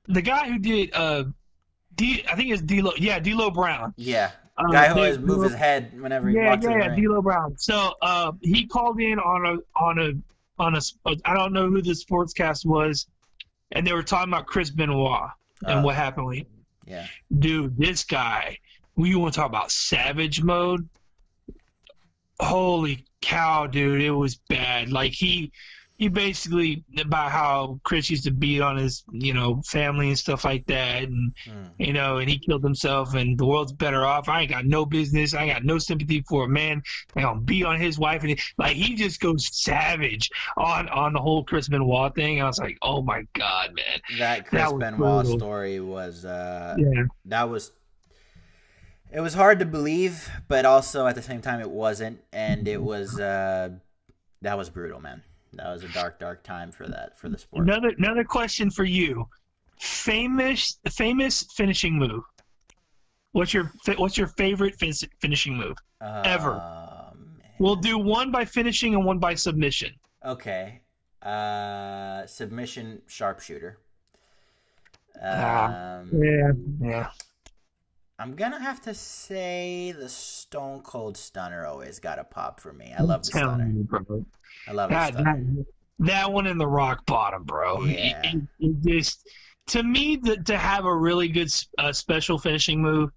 guy who did I think it's D'Lo. Yeah, D'Lo Brown. Yeah, guy who always moves his head whenever he walks in the ring. D'Lo Brown. So he called in on a I don't know who the sportscast was, and they were talking about Chris Benoit and what happened with him. Yeah, dude, this guy. You want to talk about savage mode? Holy cow, dude! It was bad. Like he basically, about how Chris used to beat on his, family and stuff like that, and and he killed himself, and the world's better off. I ain't got no business. I ain't got no sympathy for a man. I gonna beat on his wife, and he just goes savage on the whole Chris Benoit thing. I was like, oh my God, man! That Chris Benoit story was It was hard to believe, but also at the same time it wasn't, and it was that was brutal, man. That was a dark, dark time for the sport. Another question for you: famous finishing move. What's your favorite finishing move ever? Man. We'll do one by finishing and one by submission. Okay. Submission sharpshooter. Yeah. I'm gonna have to say the Stone Cold Stunner always got a pop for me. I love the Stunner. I love the Stunner. That one in the rock bottom, bro. Yeah. It just, to me, to have a really good special finishing move,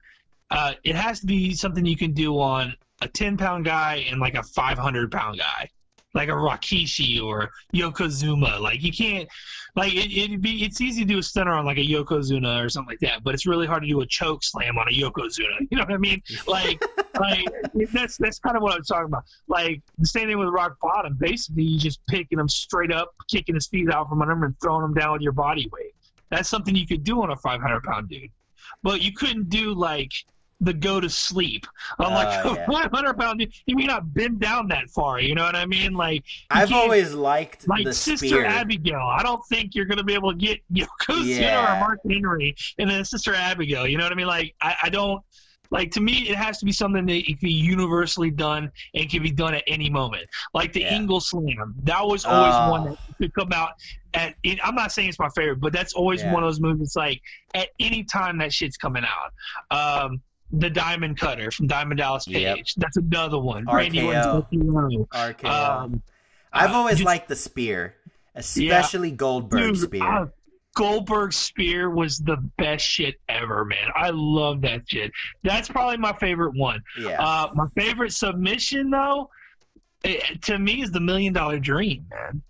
it has to be something you can do on a 10-pound guy and like a 500-pound guy, like a Rikishi or Yokozuna. Like you can't, like it's easy to do a stunner on like a Yokozuna or something like that, but it's really hard to do a choke slam on a Yokozuna. You know what I mean? Like that's kind of what I'm talking about. Like the same thing with rock bottom. Basically, you just picking him straight up, kicking his feet out from under him, and throwing him down with your body weight. That's something you could do on a 500-pound dude, but you couldn't do like the go to sleep. I'm like, 500-pound dude, you may not bend down that far. You know what I mean? Like, I've always liked the Sister spear. Abigail. I don't think you're going to be able to get Yokozuna or Mark Henry and then Sister Abigail. You know what I mean? Like, I don't. Like, to me, it has to be something that can be universally done and can be done at any moment. Like the Ingle Slam. That was always one that could come out at – I'm not saying it's my favorite, but that's always one of those moves. It's like at any time that shit's coming out. The Diamond Cutter from Diamond Dallas Page. Yep. That's another one. RKO. I've always liked the spear, especially Goldberg's spear. Goldberg's spear was the best shit ever, man. I love that shit. That's probably my favorite one. Yeah. My favorite submission, though, to me, is the $1 Million Dream, man.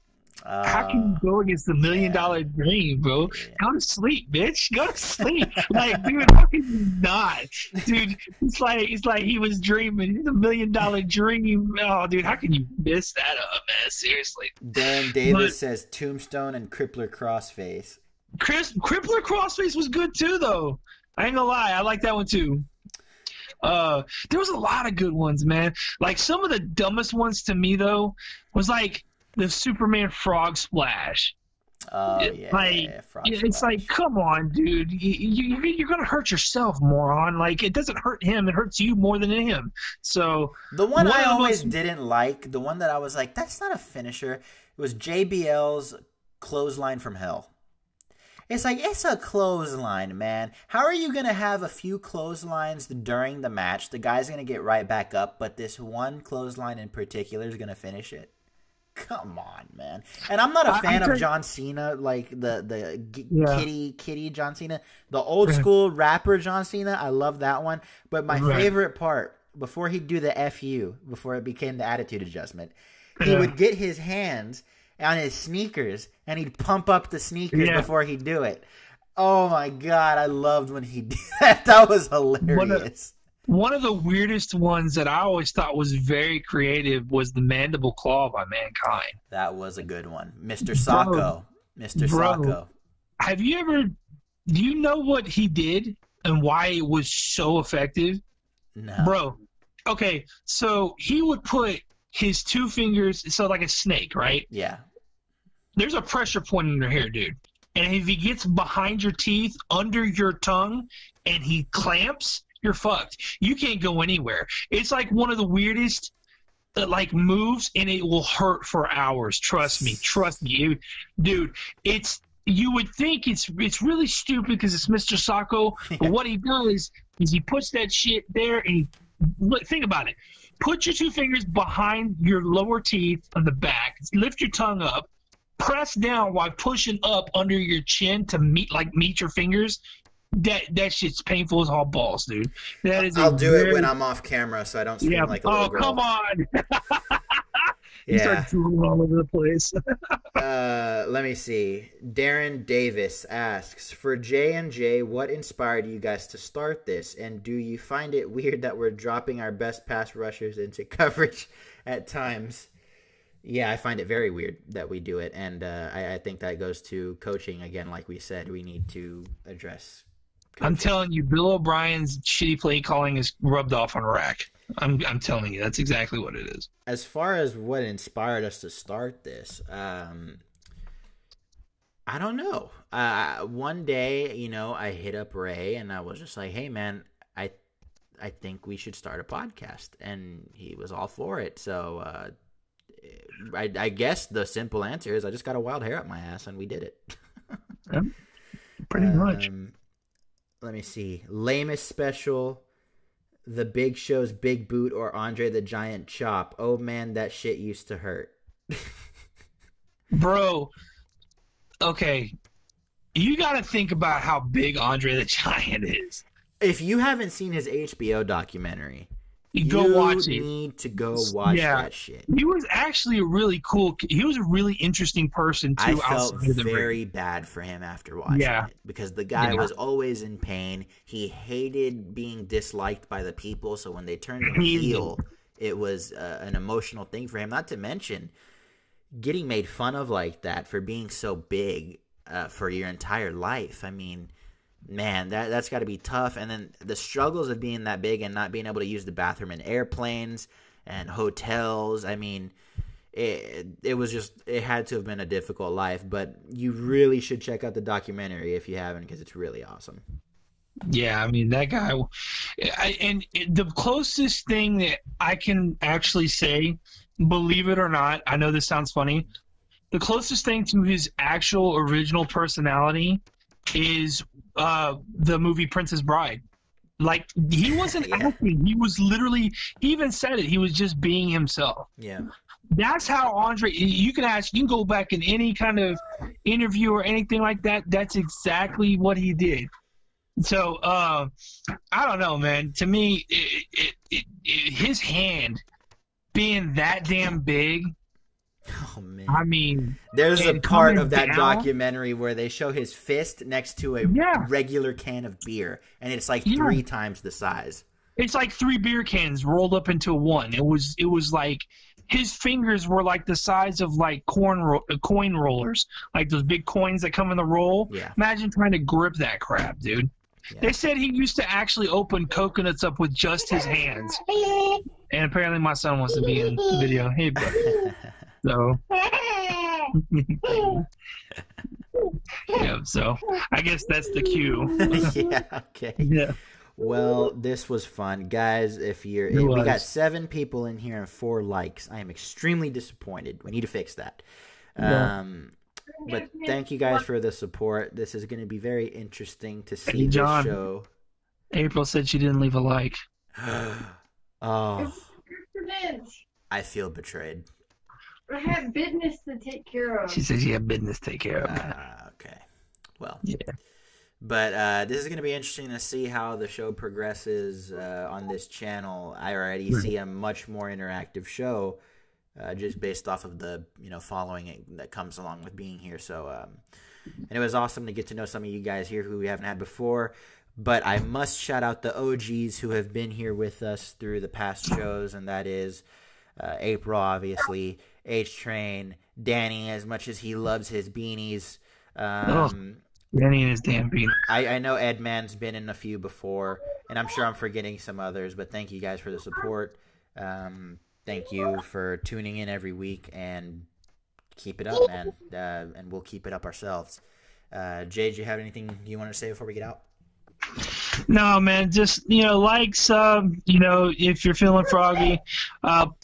How can you go against the $1 Million Dream, bro? Yeah. Go to sleep, bitch. Go to sleep. Like, dude, how can you not? Dude, it's like he was dreaming. The $1 Million Dream. Oh, dude, how can you miss that up, man? Seriously. Dan Davis says Tombstone and Crippler Crossface. Crippler Crossface was good too, though. I ain't gonna lie, I like that one too. There was a lot of good ones, man. Like some of the dumbest ones to me though was like the Superman frog splash. It's like, come on, dude. You're gonna hurt yourself, moron. Like it doesn't hurt him; it hurts you more than him. So the one I always didn't like, the one that I was like, that's not a finisher. It was JBL's Clothesline from Hell. It's like, it's a clothesline, man. How are you going to have a few clotheslines during the match? The guy's going to get right back up, but this one clothesline in particular is going to finish it? Come on, man. And I'm not a fan of John Cena, like the kitty John Cena. The old school rapper John Cena, I love that one. But my favorite part, before he'd do the FU, before it became the attitude adjustment, he would get his hands on his sneakers, and he'd pump up the sneakers before he'd do it. Oh, my God. I loved when he did that. That was hilarious. One of the weirdest ones that I always thought was very creative was the Mandible Claw by Mankind. That was a good one. Mr. Sacco. Sacco. Have you ever – do you know what he did and why it was so effective? No. Bro, okay, so he would put his two fingers – so like a snake, right? Yeah. There's a pressure point in your hair, dude. And if he gets behind your teeth, under your tongue, and he clamps, you're fucked. You can't go anywhere. It's like one of the weirdest like moves, and it will hurt for hours. Trust me, dude. It's you would think it's really stupid because it's Mr. Sacco, but what he does is he puts that shit there, and think about it. Put your two fingers behind your lower teeth on the back. Lift your tongue up. Press down while pushing up under your chin to meet your fingers. That shit's painful as all balls, dude. That is. I'll do it when I'm off camera, so I don't scream like a little girl. Come on! You start drooling all over the place. Let me see. Darren Davis asks, for J&J, what inspired you guys to start this? And do you find it weird that we're dropping our best pass rushers into coverage at times? Yeah, I find it very weird that we do it. And I think that goes to coaching. Again, like we said, we need to address coaching. I'm telling you, Bill O'Brien's shitty play calling is rubbed off on Rack. I'm telling you, that's exactly what it is. As far as what inspired us to start this, I don't know. One day, I hit up Ray and I was just like, hey, man, I think we should start a podcast. And he was all for it. So I guess the simple answer is I just got a wild hair up my ass, and we did it. Yeah, pretty much. Let me see. Lamest special, The Big Show's Big Boot or Andre the Giant Chop. Oh, man, that shit used to hurt. Bro, okay. You got to think about how big Andre the Giant is. If you haven't seen his HBO documentary, Go watch it. You need to go watch that shit. He was actually a really interesting person too. I felt very bad for him after watching it because the guy was always in pain. He hated being disliked by the people, so when they turned him heel, it was an emotional thing for him. Not to mention getting made fun of like that for being so big for your entire life. I mean, man, that's got to be tough. And then the struggles of being that big and not being able to use the bathroom in airplanes and hotels. I mean, it was just, it had to have been a difficult life. But you really should check out the documentary if you haven't, because it's really awesome. Yeah, I mean, that guy. And the closest thing that I can actually say, believe it or not, I know this sounds funny, the closest thing to his actual original personality is the movie Princess Bride. Like, he wasn't acting. He was literally, he even said it, he was just being himself. Yeah. That's how Andre, you can go back in any kind of interview or anything like that. That's exactly what he did. So, I don't know, man. To me, his hand being that damn big, oh man! I mean, there's a part of that documentary where they show his fist next to a regular can of beer, and it's like 3 times the size. It's like 3 beer cans rolled up into one. It was like his fingers were like the size of like coin rollers, like those big coins that come in the roll. Yeah. Imagine trying to grip that crap, dude. Yeah. They said he used to actually open coconuts up with just his hands. And apparently my son wants to be in the video. Hey, buddy. So, yeah, so I guess that's the cue. Yeah, okay. Yeah. Well, this was fun. Guys, we got 7 people in here and 4 likes. I am extremely disappointed. We need to fix that. Yeah. But thank you guys for the support. This is going to be very interesting to see this show. April said she didn't leave a like. Oh. I feel betrayed. I have business to take care of. She says you have business to take care of. Okay. Well. Yeah. But this is going to be interesting to see how the show progresses on this channel. I already see a much more interactive show. Just based off of the following that comes along with being here. So, and it was awesome to get to know some of you guys here who we haven't had before. But I must shout out the OGs who have been here with us through the past shows, and that is April, obviously, H-Train, Danny, as much as he loves his beanies. Danny and his damn beanies. I know Edman's been in a few before, and I'm sure I'm forgetting some others, but thank you guys for the support. Thank you for tuning in every week, and keep it up, man. And we'll keep it up ourselves. Jay, do you have anything you want to say before we get out? No, man. Just like, sub. If you're feeling froggy,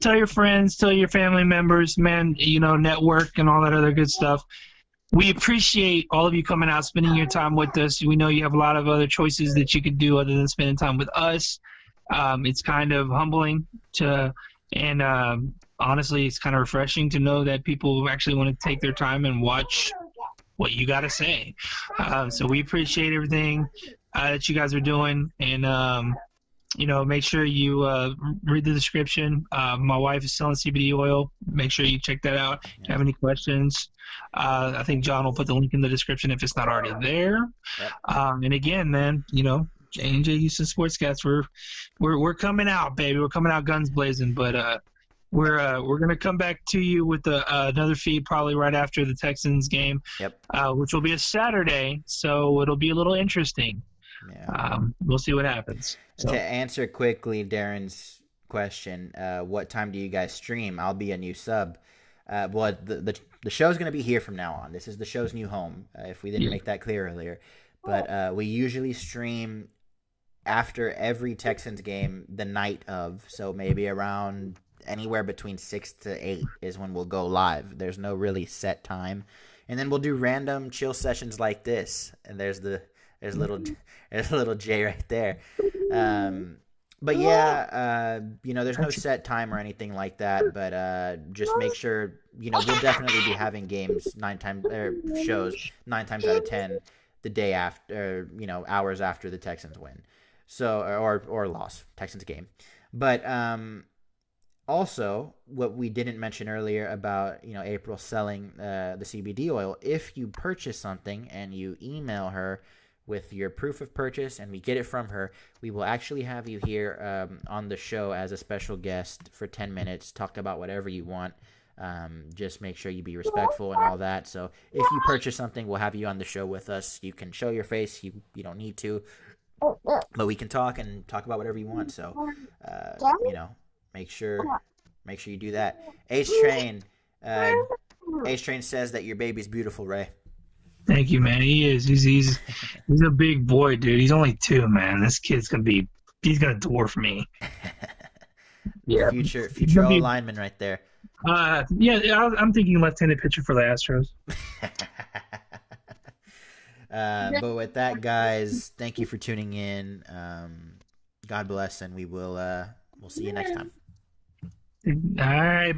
tell your friends, tell your family members, man. Network and all that other good stuff. We appreciate all of you coming out, spending your time with us. We know you have a lot of other choices that you could do other than spending time with us. It's kind of humbling and honestly, it's kind of refreshing to know that people actually want to take their time and watch what you got to say. So we appreciate everything that you guys are doing. And, make sure you read the description. My wife is selling CBD oil. Make sure you check that out. If you have any questions, I think John will put the link in the description if it's not already there. Yep. And again, man, J&J Houston Sportscast, we're coming out, baby. We're coming out guns blazing, but we're gonna come back to you with another feed probably right after the Texans game, which will be a Saturday, so it'll be a little interesting. Yeah. We'll see what happens. So. To answer quickly Darren's question, what time do you guys stream? I'll be a new sub. Well, the show's gonna be here from now on. This is the show's new home. If we didn't make that clear earlier, but we usually stream after every Texans game the night of, so maybe around anywhere between 6 to 8 is when we'll go live. There's no really set time. And then we'll do random chill sessions like this. And there's little Jay right there. But yeah, there's no set time or anything like that. But just make sure, we'll definitely be having games shows 9 times out of 10 the day after, hours after the Texans win. So, or loss, Texans game. But also, what we didn't mention earlier about, April selling the CBD oil, if you purchase something and you email her with your proof of purchase and we get it from her, we will actually have you here on the show as a special guest for 10 minutes, talk about whatever you want. Just make sure you be respectful and all that. So if you purchase something, we'll have you on the show with us. You can show your face. You don't need to. But we can talk about whatever you want. So, make sure you do that. Ace Train says that your baby's beautiful, Ray. Thank you, man. He is. He's a big boy, dude. He's only 2, man. This kid's he's gonna dwarf me. Yeah. Future lineman right there. Yeah, I'm thinking left-handed pitcher for the Astros. But with that, guys, thank you for tuning in. God bless, and we'll see you next time. All right.